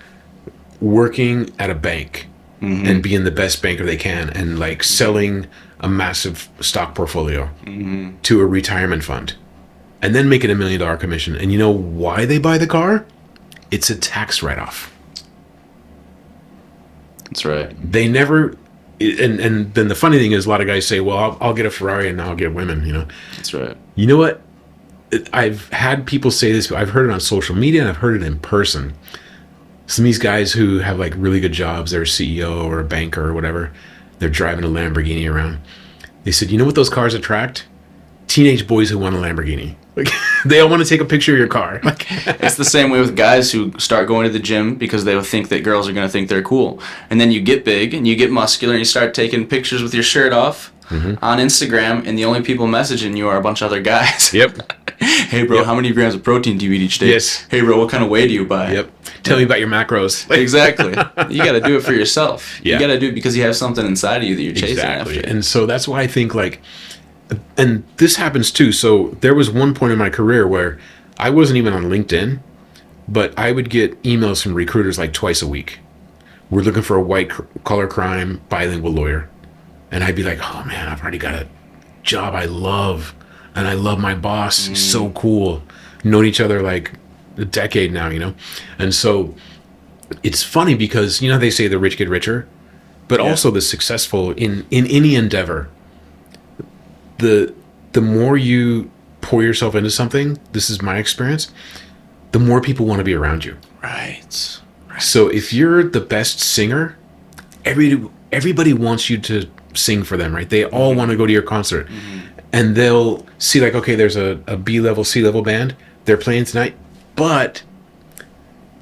working at a bank and being the best banker they can, and like selling a massive stock portfolio to a retirement fund, and then making $1 million commission. And you know why they buy the car? It's a tax write-off. That's right. They never, and then the funny thing is, a lot of guys say, well, I'll get a Ferrari and I'll get women, you know. That's right. You know what? I've had people say this. I've heard it on social media and I've heard it in person. Some of these guys who have like really good jobs, they're a CEO or a banker or whatever, they're driving a Lamborghini around. They said, you know what those cars attract? Teenage boys who want a Lamborghini. Like, they all want to take a picture of your car. Like, it's the same way with guys who start going to the gym because they think that girls are going to think they're cool. And then you get big and you get muscular and you start taking pictures with your shirt off on Instagram, and the only people messaging you are a bunch of other guys. Yep. Hey, bro, how many grams of protein do you eat each day? Yes. Hey, bro, what kind of whey do you buy? Yep. Tell me about your macros. Exactly. You got to do it for yourself. Yeah. You got to do it because you have something inside of you that you're chasing Exactly. after. And so that's why I think, like, and this happens too. So there was one point in my career where I wasn't even on LinkedIn, but I would get emails from recruiters like twice a week. We're looking for a white collar crime bilingual lawyer. And I'd be like, oh man, I've already got a job I love. And I love my boss. He's so cool. Known each other like a decade now, you know? And so it's funny because, you know, they say the rich get richer, but also the successful in any endeavor, the more you pour yourself into something, this is my experience, the more people want to be around you. Right. So if you're the best singer, everybody wants you to sing for them, right? They all want to go to your concert. And they'll see like, okay, there's a B-level, C-level band. They're playing tonight, but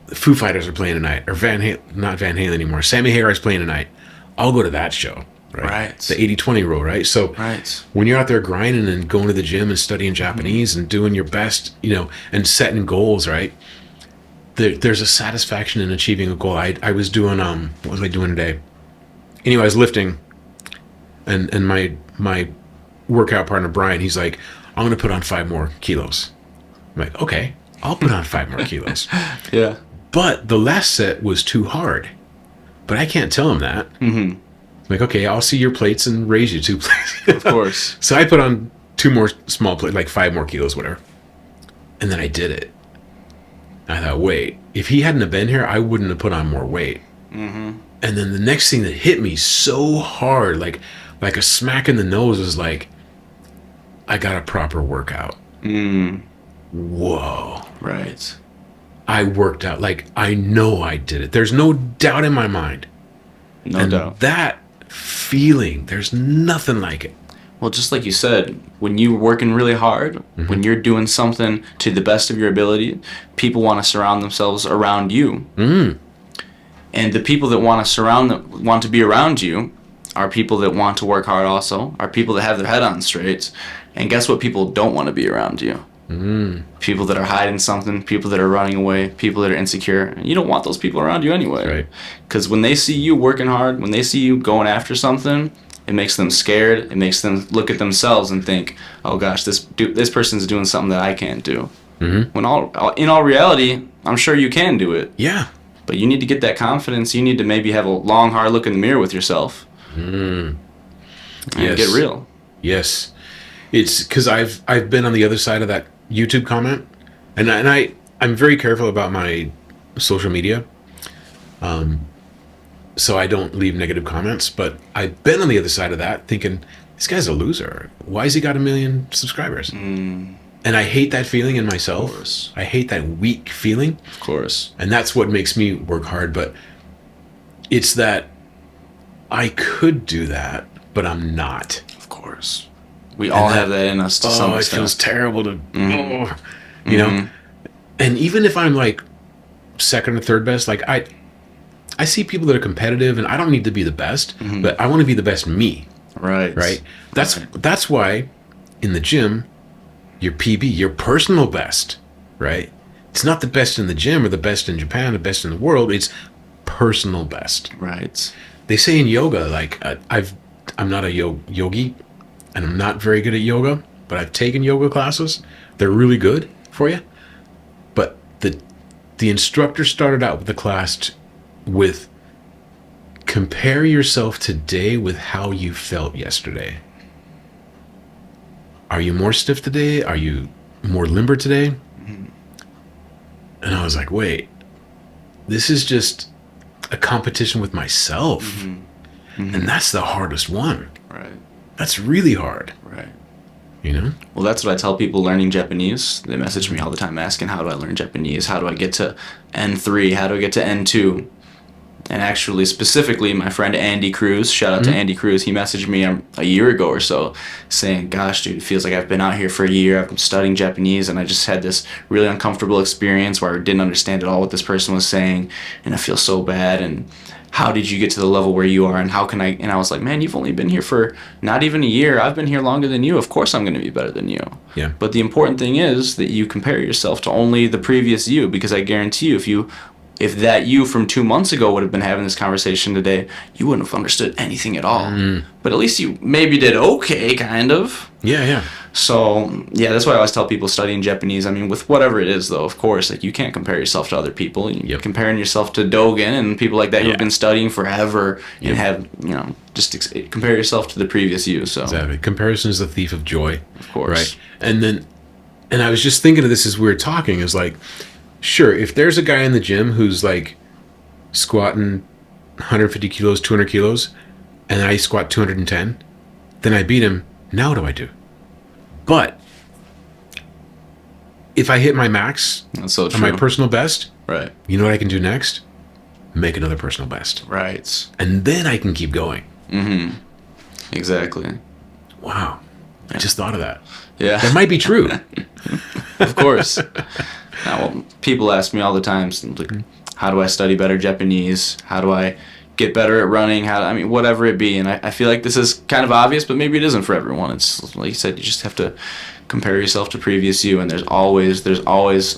the Foo Fighters are playing tonight, or not Van Halen anymore. Sammy Hagar's playing tonight. I'll go to that show. Right. The 80-20 rule, right? So when you're out there grinding and going to the gym and studying Japanese and doing your best, you know, and setting goals, right? There's a satisfaction in achieving a goal. I was doing, what was I doing today? Anyway, I was lifting, and my workout partner, Brian, he's like, I'm going to put on 5 more kilos. I'm like, okay, I'll put on 5 more kilos. Yeah. But the last set was too hard. But I can't tell him that. Like, okay, I'll see your plates and raise you 2 plates. Of course. So I put on 2 more small plates, like 5 more kilos, whatever. And then I did it. I thought, wait, if he hadn't have been here, I wouldn't have put on more weight. And then the next thing that hit me so hard, like a smack in the nose, was like, I got a proper workout. Whoa. Right. I worked out. Like, I know I did it. There's no doubt in my mind. No doubt. That feeling, there's nothing like it. Well, just like you said, when you're working really hard, when you're doing something to the best of your ability, people want to surround themselves around you. And the people that want to be around you are people that want to work hard also, are people that have their head on straight. And guess what? People don't want to be around you. People that are hiding something, people that are running away, people that are insecure. And you don't want those people around you anyway. Right. Because when they see you working hard, when they see you going after something, it makes them scared. It makes them look at themselves and think, oh gosh, this person's doing something that I can't do. When in all reality, I'm sure you can do it. Yeah. But you need to get that confidence. You need to maybe have a long, hard look in the mirror with yourself. And get real. Yes. It's because I've been on the other side of that YouTube comment, and I'm very careful about my social media, so I don't leave negative comments. But I've been on the other side of that, thinking this guy's a loser. Why has he got 1 million subscribers? And I hate that feeling in myself. Of course. I hate that weak feeling. Of course. And that's what makes me work hard. But it's that I could do that, but I'm not. Of course. We all have that in us to some extent. It feels terrible to, you know? And even if I'm like second or third best, like I see people that are competitive, and I don't need to be the best, but I want to be the best me. Right. Right? That's why in the gym, your PB, your personal best, right? It's not the best in the gym or the best in Japan, the best in the world. It's personal best. Right. They say in yoga, like I'm not a yogi, and I'm not very good at yoga, but I've taken yoga classes. They're really good for you. But the instructor started out with the class with compare yourself today with how you felt yesterday. Are you more stiff today? Are you more limber today? And I was like, wait, this is just a competition with myself. And that's the hardest one. Right. That's really hard. Right. You know? Well, that's what I tell people learning Japanese. They message me all the time asking, how do I learn Japanese? How do I get to N3? How do I get to N2? And actually, specifically, my friend Andy Cruz, shout out to Andy Cruz, he messaged me a year ago or so saying, gosh, dude, it feels like I've been out here for a year. I've been studying Japanese, and I just had this really uncomfortable experience where I didn't understand at all what this person was saying, and I feel so bad. And how did you get to the level where you are, and how can I? And I was like, man, you've only been here for not even a year. I've been here longer than you. Of course I'm going to be better than you. Yeah. But the important thing is that you compare yourself to only the previous you, because I guarantee you, if that you from 2 months ago would have been having this conversation today, you wouldn't have understood anything at all. But at least you maybe did okay, kind of. Yeah. So, yeah, that's why I always tell people studying Japanese. I mean, with whatever it is, though, of course, like, you can't compare yourself to other people. You're comparing yourself to Dogen and people like that who have been studying forever and have, just compare yourself to the previous you. So Exactly. Comparison is the thief of joy. Of course. Right. And I was just thinking of this as we were talking, is like, sure, if there's a guy in the gym who's like squatting 150 kilos, 200 kilos, and I squat 210, then I beat him. Now what do I do? But if I hit my max that's so or true. my personal best, Right. you know what I can do next? Make another personal best. Right. And then I can keep going. Exactly. Wow. I just thought of that. Yeah. That might be true. Of course. Now, well, people ask me all the time, like, how do I study better Japanese? How do I get better at running? Whatever it be. And I feel like this is kind of obvious, but maybe it isn't for everyone. It's like you said, you just have to compare yourself to previous you, and there's always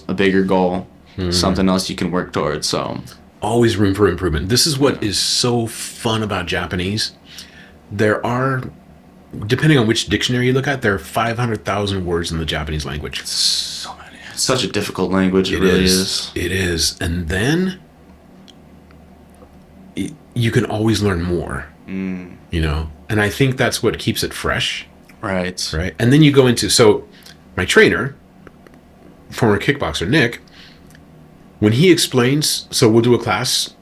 a bigger goal, something else you can work towards. So Always room for improvement. This is what is so fun about Japanese. There are, depending on which dictionary you look at, there are 500,000 words in the Japanese language. so many. It's such a difficult language. It really is. It is. And then you can always learn more, you know? And I think that's what keeps it fresh. Right. Right. And then you go into, so my trainer, former kickboxer Nick, when he explains, so we'll do a class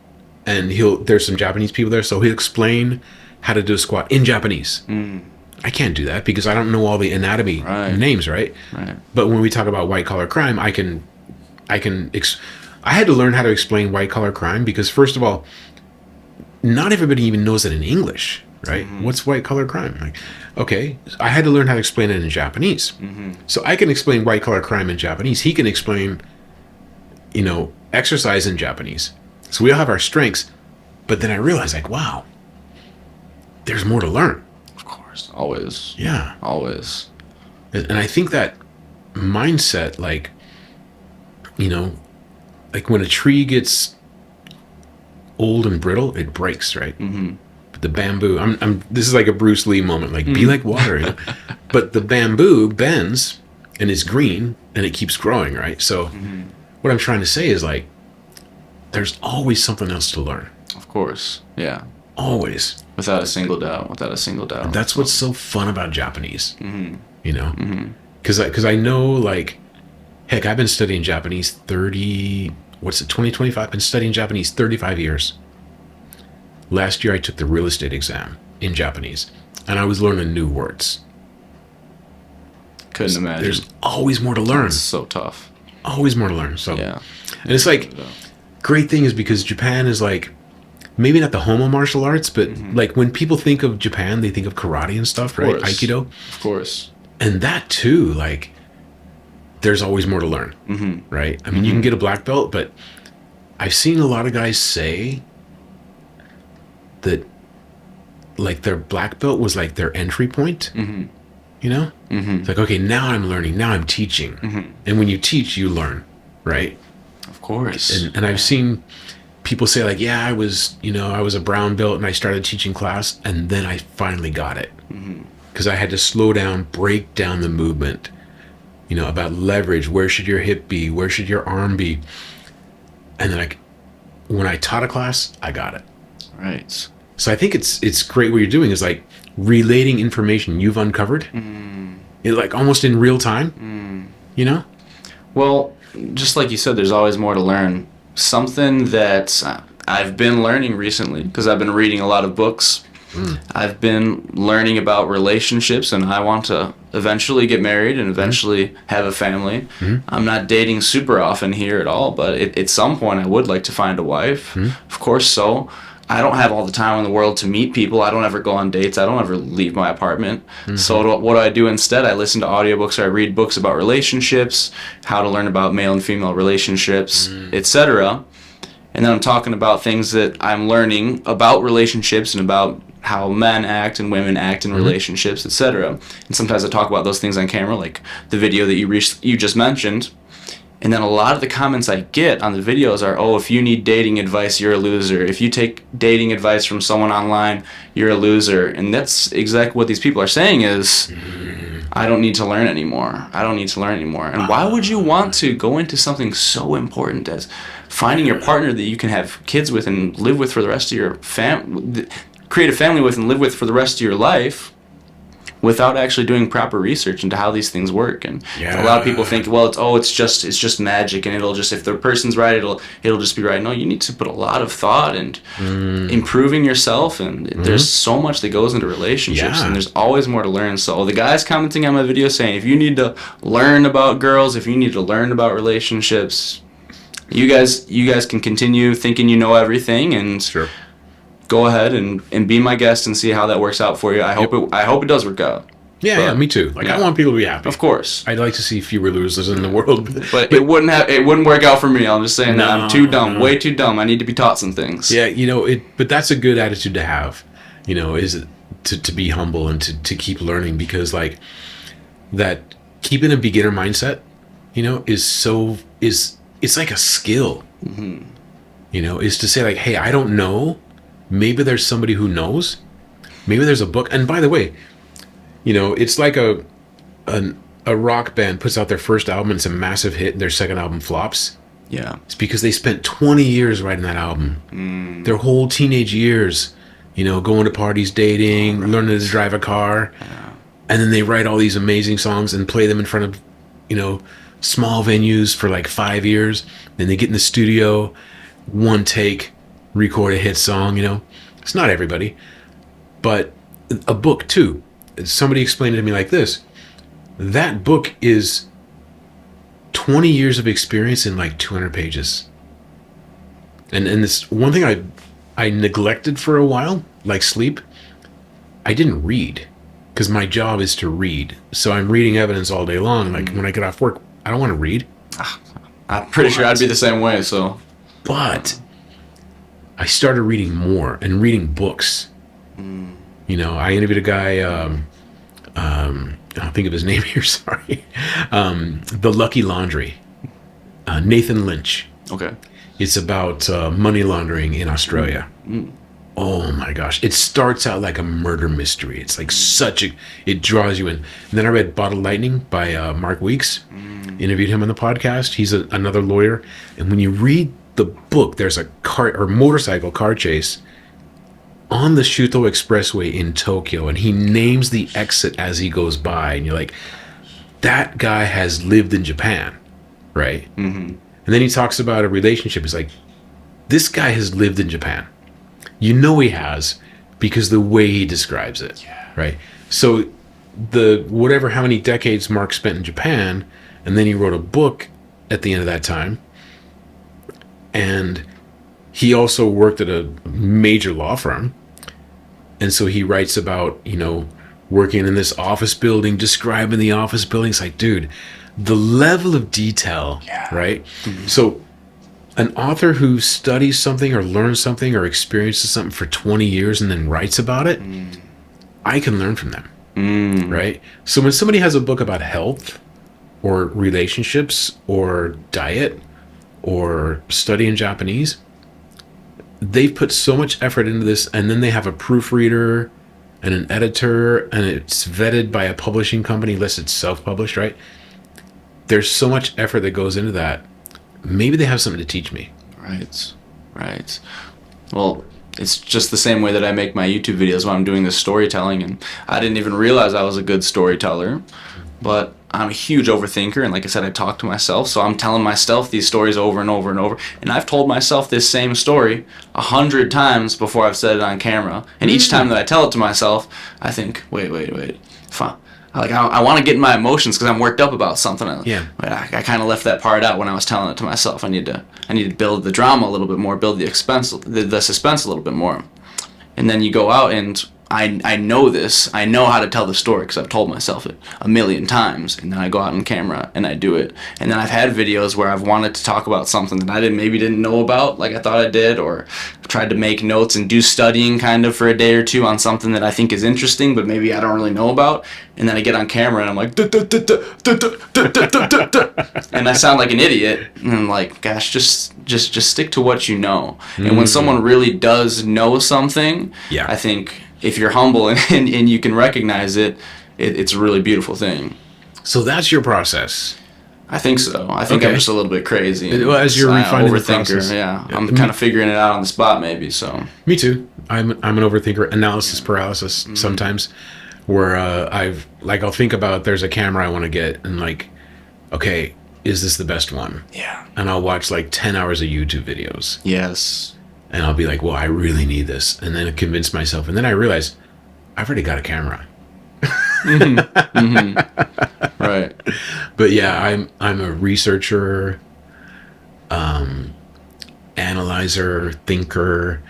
and there's some Japanese people there, so he'll explain how to do a squat in Japanese. I can't do that because I don't know all the anatomy names, right? Right. But when we talk about white collar crime, I had to learn how to explain white collar crime because, first of all, not everybody even knows it in English, right? What's white collar crime? Like, okay, I had to learn how to explain it in Japanese. So I can explain white collar crime in Japanese. He can explain, exercise in Japanese. So we all have our strengths. But then I realized, like, wow, there's more to learn. Of course. Always. Yeah. Always. And I think that mindset, like when a tree gets old and brittle, it breaks, right? But the bamboo, this is like a Bruce Lee moment, like be like water, But the bamboo bends and is green and it keeps growing, right? So what I'm trying to say is, like, there's always something else to learn. Of course. Yeah. Always. Without a single doubt. And that's what's so fun about Japanese, Because I know, like, heck, I've been studying Japanese 2025? I've been studying Japanese 35 years. Last year I took the real estate exam in Japanese, and I was learning new words. Couldn't imagine. There's always more to learn. It's so tough. Always more to learn. So, Yeah. And it's like, great thing is because Japan is like, maybe not the home of martial arts, but like when people think of Japan, they think of karate and stuff, right? Aikido. Of course. And that too, like, there's always more to learn, right? I mean, you can get a black belt, but I've seen a lot of guys say that, like, their black belt was like their entry point, It's like, okay, now I'm learning, now I'm teaching. And when you teach, you learn, right? Of course. And I've seen people say, like, yeah, I was a brown belt and I started teaching class and then I finally got it. Because I had to slow down, break down the movement, about leverage. Where should your hip be? Where should your arm be? And then when I taught a class, I got it. Right. So I think it's great what you're doing is like relating information you've uncovered, like almost in real time, you know? Well, just like you said, there's always more to learn. Something that I've been learning recently, because I've been reading a lot of books. I've been learning about relationships, and I want to eventually get married and eventually have a family. I'm not dating super often here at all, but at some point I would like to find a wife. Of course, so I don't have all the time in the world to meet people. I don't ever go on dates. I don't ever leave my apartment. So what do I do instead? I listen to audiobooks or I read books about relationships, how to learn about male and female relationships, etc. And then I'm talking about things that I'm learning about relationships and about how men act and women act in relationships, etc. And sometimes I talk about those things on camera, like the video that you just mentioned. And then a lot of the comments I get on the videos are, oh, if you need dating advice, you're a loser. If you take dating advice from someone online, you're a loser. And that's exactly what these people are saying is, I don't need to learn anymore. I don't need to learn anymore. And why would you want to go into something so important as finding your partner that you can have kids with and live with for the rest of your create a family with and live with for the rest of your life without actually doing proper research into how these things work? And a lot of people think, well, it's just magic, and it'll just, if the person's right, it'll just be right. No, you need to put a lot of thought and improving yourself, and there's so much that goes into relationships, and there's always more to learn. So the guys commenting on my video saying, if you need to learn about girls, if you need to learn about relationships, you guys can continue thinking you know everything, and go ahead and be my guest and see how that works out for you. I hope it does work out. Yeah, me too. Like, I want people to be happy. Of course. I'd like to see fewer losers in the world. But it wouldn't work out for me. I'm just saying that I'm too dumb, way too dumb. I need to be taught some things. Yeah, but that's a good attitude to have, is to be humble and to keep learning, because like that keeping a beginner mindset, it's like a skill, is to say like, hey, I don't know. Maybe there's somebody who knows. Maybe there's a book. And by the way, it's like a rock band puts out their first album and it's a massive hit and their second album flops. Yeah. It's because they spent 20 years writing that album. Their whole teenage years, going to parties, dating, learning to drive a car. Yeah. And then they write all these amazing songs and play them in front of, small venues for like 5 years. Then they get in the studio, one take, record a hit song. It's not everybody, but a book too. Somebody explained it to me like this: that book is 20 years of experience in like 200 pages. And this one thing I neglected for a while, like sleep. I didn't read because my job is to read. So I'm reading evidence all day long. Like when I get off work, I don't want to read. I'm pretty sure I'd be the same way. So, but I started reading more and reading books. I interviewed a guy, I'll think of his name here, sorry. The Lucky Laundry, Nathan Lynch. Okay. It's about money laundering in Australia. Oh my gosh. It starts out like a murder mystery. It's like it draws you in. And then I read Bottled Lightning by Mark Weeks. Interviewed him on the podcast. He's another lawyer. And when you read the book, there's a motorcycle car chase on the Shuto Expressway in Tokyo, and he names the exit as he goes by, and you're like, that guy has lived in Japan, right? And then he talks about a relationship. He's like, this guy has lived in Japan. He has, because the way he describes it, right? So how many decades Mark spent in Japan, and then he wrote a book at the end of that time. And he also worked at a major law firm. And so he writes about, working in this office building, describing the office building. It's like, dude, the level of detail, right? So an author who studies something or learns something or experiences something for 20 years and then writes about it, I can learn from them, right? So when somebody has a book about health or relationships or diet or studying Japanese, they've put so much effort into this, and then they have a proofreader and an editor, and it's vetted by a publishing company unless it's self-published, right? There's so much effort that goes into that. Maybe they have something to teach me. Right. Well, it's just the same way that I make my YouTube videos when I'm doing this storytelling, and I didn't even realize I was a good storyteller, but I'm a huge overthinker, and like I said, I talk to myself, so I'm telling myself these stories over and over and over, and I've told myself this same story 100 times before I've said it on camera, and each time that I tell it to myself, I think, wait, fine. I want to get in my emotions because I'm worked up about something. Yeah. I kind of left that part out when I was telling it to myself. I need to build the drama a little bit more, build the suspense a little bit more, and then you go out and I know this. I know how to tell the story because I've told myself it a million times, and then I go out on camera and I do it. And then I've had videos where I've wanted to talk about something that I maybe didn't know about, like I thought I did, or tried to make notes and do studying kind of for a day or two on something that I think is interesting, but maybe I don't really know about. And then I get on camera and I'm like, and I sound like an idiot. And I'm like, gosh, just stick to what you know. And when someone really does know something, Yeah. I think if you're humble and you can recognize it, it's a really beautiful thing. So that's your process. I think so. I think I'm just a little bit crazy. Well, as you're refining the process. Yeah. I'm kind of figuring it out on the spot maybe, so. Me too. I'm an overthinker, analysis paralysis sometimes, where I'll think about there's a camera I want to get and like, okay, is this the best one? Yeah. And I'll watch like 10 hours of YouTube videos. Yes. And I'll be like, well, I really need this. And then I convince myself. And then I realize I've already got a camera. Right. But yeah, I'm a researcher, analyzer, thinker.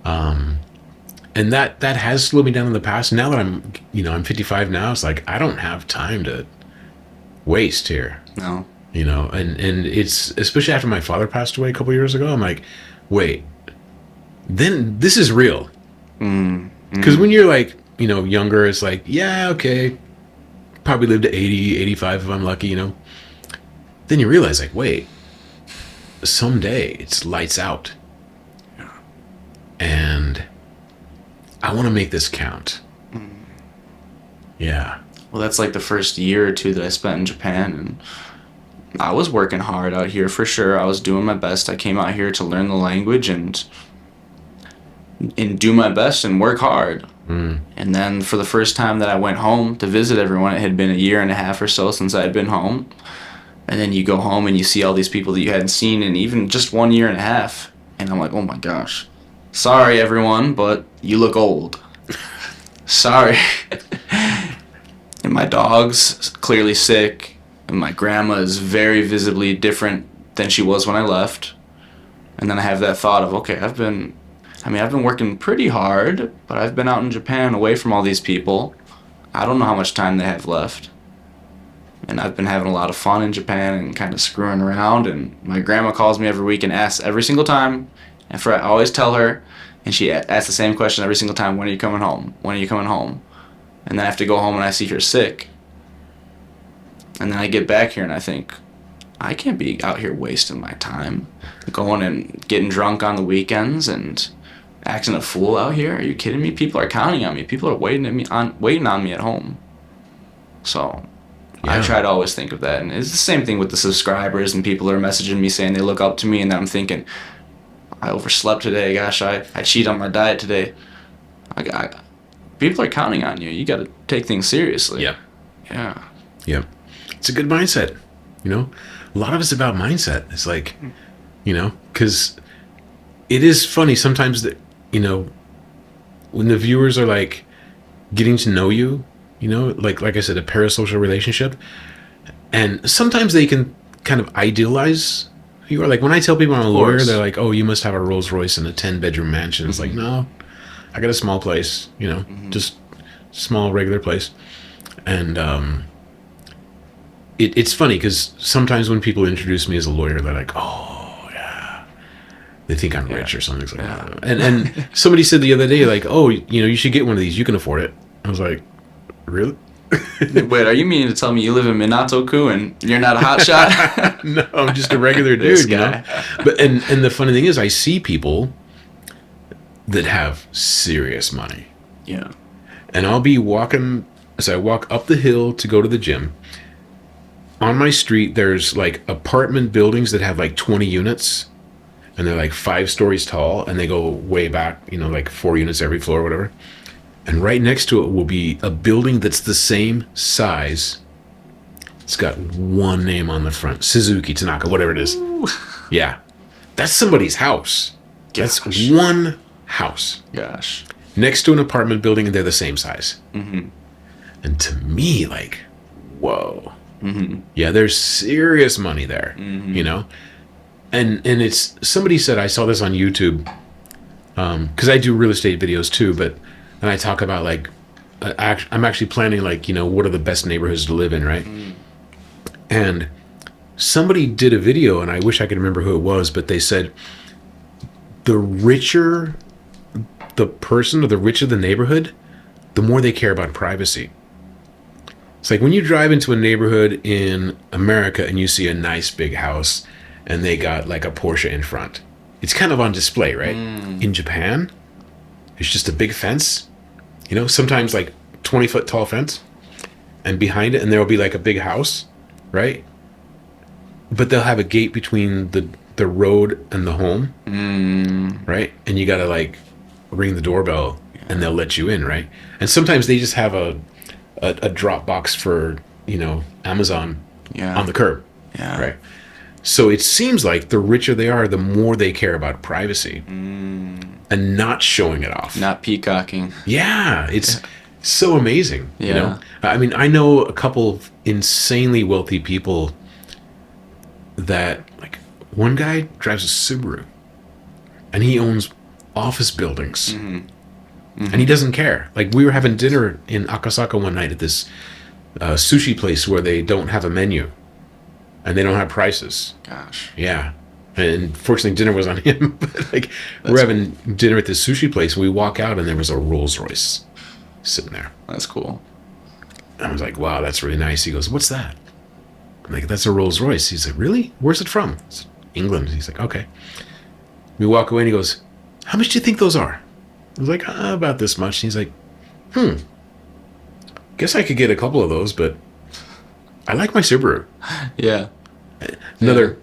And that has slowed me down in the past. Now that I'm 55 now, it's like, I don't have time to waste here. No. And it's, especially after my father passed away a couple years ago, I'm like, wait, then this is real. Because when you're like, younger, it's like, yeah, okay, probably live to 80, 85 if I'm lucky, Then you realize, like, wait, someday it's lights out. And I want to make this count. Yeah. Well, that's like the first year or two that I spent in Japan, and I was working hard out here for sure. I was doing my best. I came out here to learn the language and do my best and work hard. And then for the first time that I went home to visit everyone, it had been a year and a half or so since I had been home. And then you go home and you see all these people that you hadn't seen in even just 1 year and a half. And I'm like, oh my gosh. Sorry, everyone, but you look old. Sorry. And my dog's clearly sick. And my grandma is very visibly different than she was when I left. And then I have that thought of, okay, I've been working pretty hard, but I've been out in Japan away from all these people. I don't know how much time they have left. And I've been having a lot of fun in Japan and kind of screwing around. And my grandma calls me every week and asks every single time. And I always tell her, and she asks the same question every single time, when are you coming home? When are you coming home? And then I have to go home and I see her sick. And then I get back here and I think, I can't be out here wasting my time going and getting drunk on the weekends and acting a fool out here. Are you kidding me? People are counting on me. People are waiting on me at home. So I try to always think of that. And it's the same thing with the subscribers and people that are messaging me saying they look up to me, and then I'm thinking, I overslept today. Gosh, I cheat on my diet today. People are counting on you. You got to take things seriously. Yeah. Yeah. Yeah. It's a good mindset. A lot of it's about mindset. It's like, because it is funny sometimes that, when the viewers are like getting to know you, like I said, a parasocial relationship, and sometimes they can kind of idealize you. Or like when I tell people I'm a lawyer, they're like, oh, you must have a Rolls Royce and a 10-bedroom mansion. It's like, no, I got a small place, just small, regular place. And it's funny because sometimes when people introduce me as a lawyer, they're like, oh, yeah. They think I'm rich or something like that. And somebody said the other day, like, oh, you should get one of these. You can afford it. I was like, really? Wait, are you meaning to tell me you live in Minato-ku and you're not a hotshot? No, I'm just a regular dude, This guy. But and the funny thing is, I see people that have serious money. Yeah. And I'll be walking, as I walk up the hill to go to the gym. On my street, there's like apartment buildings that have like 20 units. and they're like 5 stories tall, and they go way back, like 4 units every floor or whatever. And right next to it will be a building that's the same size. It's got one name on the front, Suzuki, Tanaka, whatever it is. Ooh. Yeah, that's somebody's house. Gosh. That's one house. Gosh. Next to an apartment building, and they're the same size. Mm-hmm. And to me, like, whoa. Mm-hmm. Yeah, there's serious money there, And it's, somebody said, I saw this on YouTube, because I do real estate videos too, but then I talk about, like, I'm actually planning, like, what are the best neighborhoods to live in, right? Mm. And somebody did a video, and I wish I could remember who it was, but they said, the richer the person or the richer the neighborhood, the more they care about privacy. It's like when you drive into a neighborhood in America and you see a nice big house and they got like a Porsche in front. It's kind of on display, right? In Japan, it's just a big fence, sometimes like 20-foot tall fence, and behind it, and there'll be like a big house, right? But they'll have a gate between the road and the home, right? And you gotta like ring the doorbell and they'll let you in, right? And sometimes they just have a drop box for, Amazon on the curb, right? So it seems like the richer they are, the more they care about privacy and not showing it off. Not peacocking. Yeah, it's so amazing, Yeah. I mean, I know a couple of insanely wealthy people that, like, one guy drives a Subaru and he owns office buildings. And he doesn't care. Like, we were having dinner in Akasaka one night at this sushi place where they don't have a menu and they don't have prices. Gosh. Yeah. And fortunately, dinner was on him. But like, we're having dinner at this sushi place, and we walk out, and there was a Rolls Royce sitting there. That's cool. And I was like, wow, that's really nice. He goes, what's that? I'm like, that's a Rolls Royce. He's like, really? Where's it from? It's England. He's like, okay. We walk away, and he goes, how much do you think those are? I was like, about this much. He's like, guess I could get a couple of those, but I like my Subaru. Yeah. Another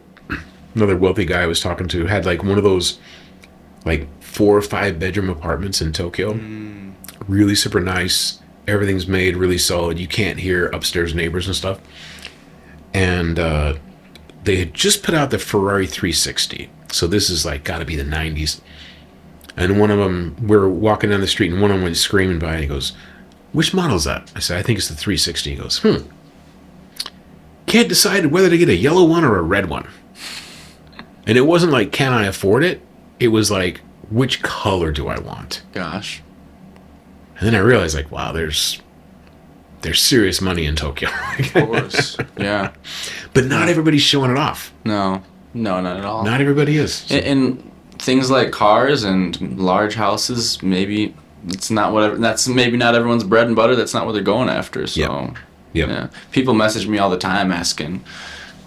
wealthy guy I was talking to had like one of those like 4 or 5 bedroom apartments in Tokyo. Really super nice. Everything's made really solid. You can't hear upstairs neighbors and stuff. And they had just put out the Ferrari 360. So this is like got to be the 90s. And one of them, we're walking down the street, and one of them went screaming by, and he goes, which model is that? I said, I think it's the 360. He goes, can't decide whether to get a yellow one or a red one. And it wasn't like, can I afford it? It was like, which color do I want? Gosh. And then I realized, like, wow, there's serious money in Tokyo. Of course. Yeah. But not everybody's showing it off. No, not at all. Not everybody is. So. And things like cars and large houses, maybe it's not whatever. That's maybe not everyone's bread and butter. That's not what they're going after. So, yeah. People message me all the time asking,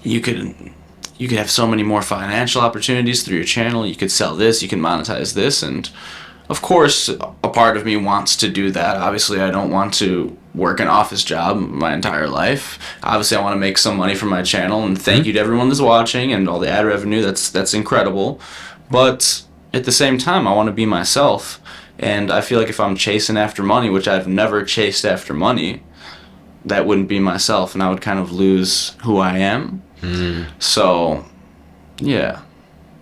you could have so many more financial opportunities through your channel. You could sell this. You can monetize this. And of course, a part of me wants to do that. Obviously, I don't want to work an office job my entire life. Obviously, I want to make some money from my channel. And thank you to everyone that's watching and all the ad revenue. That's incredible. But at the same time, I want to be myself. And I feel like if I'm chasing after money, which I've never chased after money, that wouldn't be myself, and I would kind of lose who I am. So, yeah.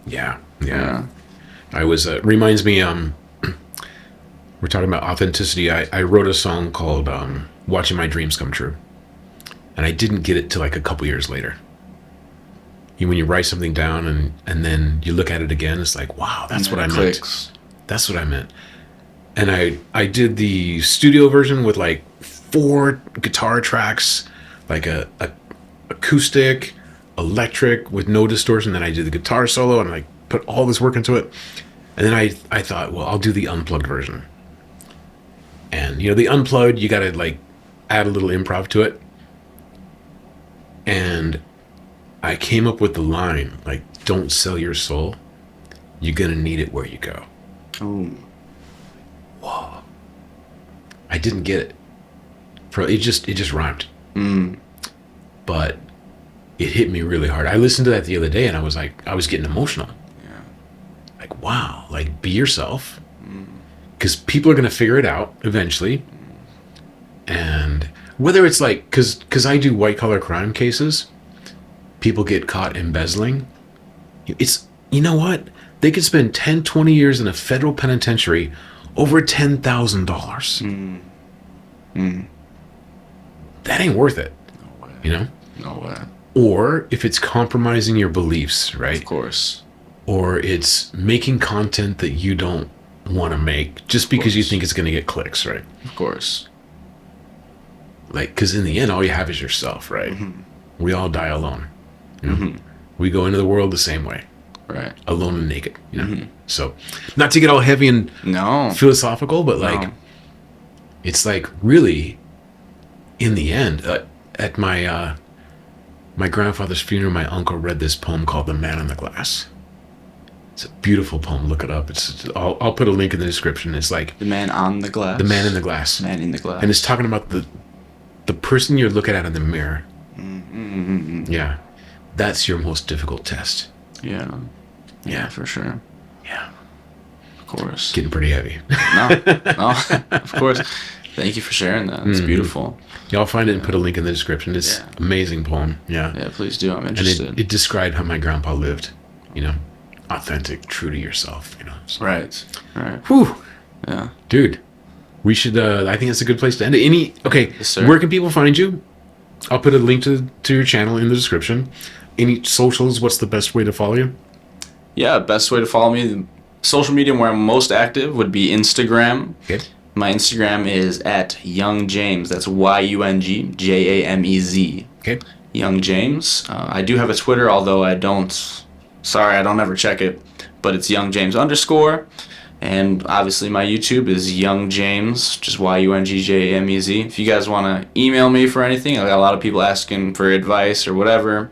Yeah. I was, reminds me, we're talking about authenticity. I wrote a song called Watching My Dreams Come True. And I didn't get it till like a couple years later. When you write something down and then you look at it again, it's like, wow, that's what I meant. That's what I meant. And I did the studio version with like 4 guitar tracks, like a acoustic, electric with no distortion. Then I did the guitar solo and I put all this work into it. And then I thought, well, I'll do the unplugged version. And the unplugged, you got to like add a little improv to it. And I came up with the line, like, don't sell your soul. You're going to need it where you go. Ooh. Whoa. I didn't get it. It just rhymed. But it hit me really hard. I listened to that the other day and I was getting emotional. Yeah. like, wow, like be yourself, because people are going to figure it out eventually. And whether it's like, because I do white collar crime cases, people get caught embezzling. It's, you know what? They could spend 10, 20 years in a federal penitentiary over $10,000. That ain't worth it. No way. You know? No way. Or if it's compromising your beliefs, right? Of course. Or it's making content that you don't want to make just because you think it's going to get clicks, right? Of course. Like, because in the end, all you have is yourself, right? We all die alone. You know? We go into the world the same way. Right. Alone and naked. You know? So, not to get all heavy and philosophical, but like, it's like really, in the end, at my my grandfather's funeral, my uncle read this poem called "The Man in the Glass." It's a beautiful poem. Look it up. I'll put a link in the description. It's like The Man on the Glass. The Man in the Glass. Man in the Glass. And it's talking about the person you're looking at in the mirror. Yeah, that's your most difficult test. Yeah, for sure. Yeah, of course. Getting pretty heavy. No, of course. Thank you for sharing that. It's beautiful. Y'all find it and put a link in the description. It's amazing poem. Yeah, please do. I'm interested. And it described how my grandpa lived. You know, authentic, true to yourself. You know. So. Right. Whew. Yeah, dude. We should. I think it's a good place to end it. Okay. Yes, sir. Where can people find you? I'll put a link to your channel in the description. Any socials? What's the best way to follow you? Yeah, best way to follow me. The social media where I'm most active would be Instagram. Okay. My Instagram is at YungJamez. That's YungJamez. Okay. YungJamez. I do have a Twitter, although I don't ever check it. But it's YungJamez_. And obviously my YouTube is YungJamez, just YungJamez. If you guys want to email me for anything, I got a lot of people asking for advice or whatever.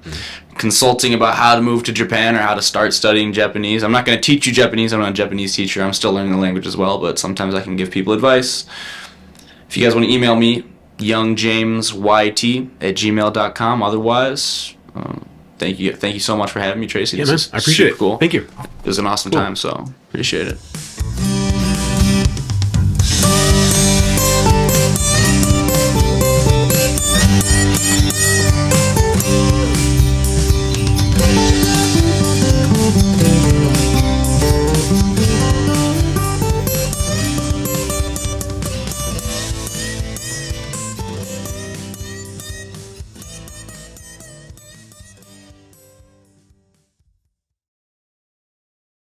Consulting about how to move to Japan or how to start studying Japanese. I'm not going to teach you Japanese. I'm not a Japanese teacher. I'm still learning the language as well, but sometimes I can give people advice. If you guys want to email me, youngjamesyt@gmail.com. Otherwise, thank you so much for having me, Tracy. Yeah, man. I appreciate it. Cool. Thank you. It was an awesome time, so appreciate it.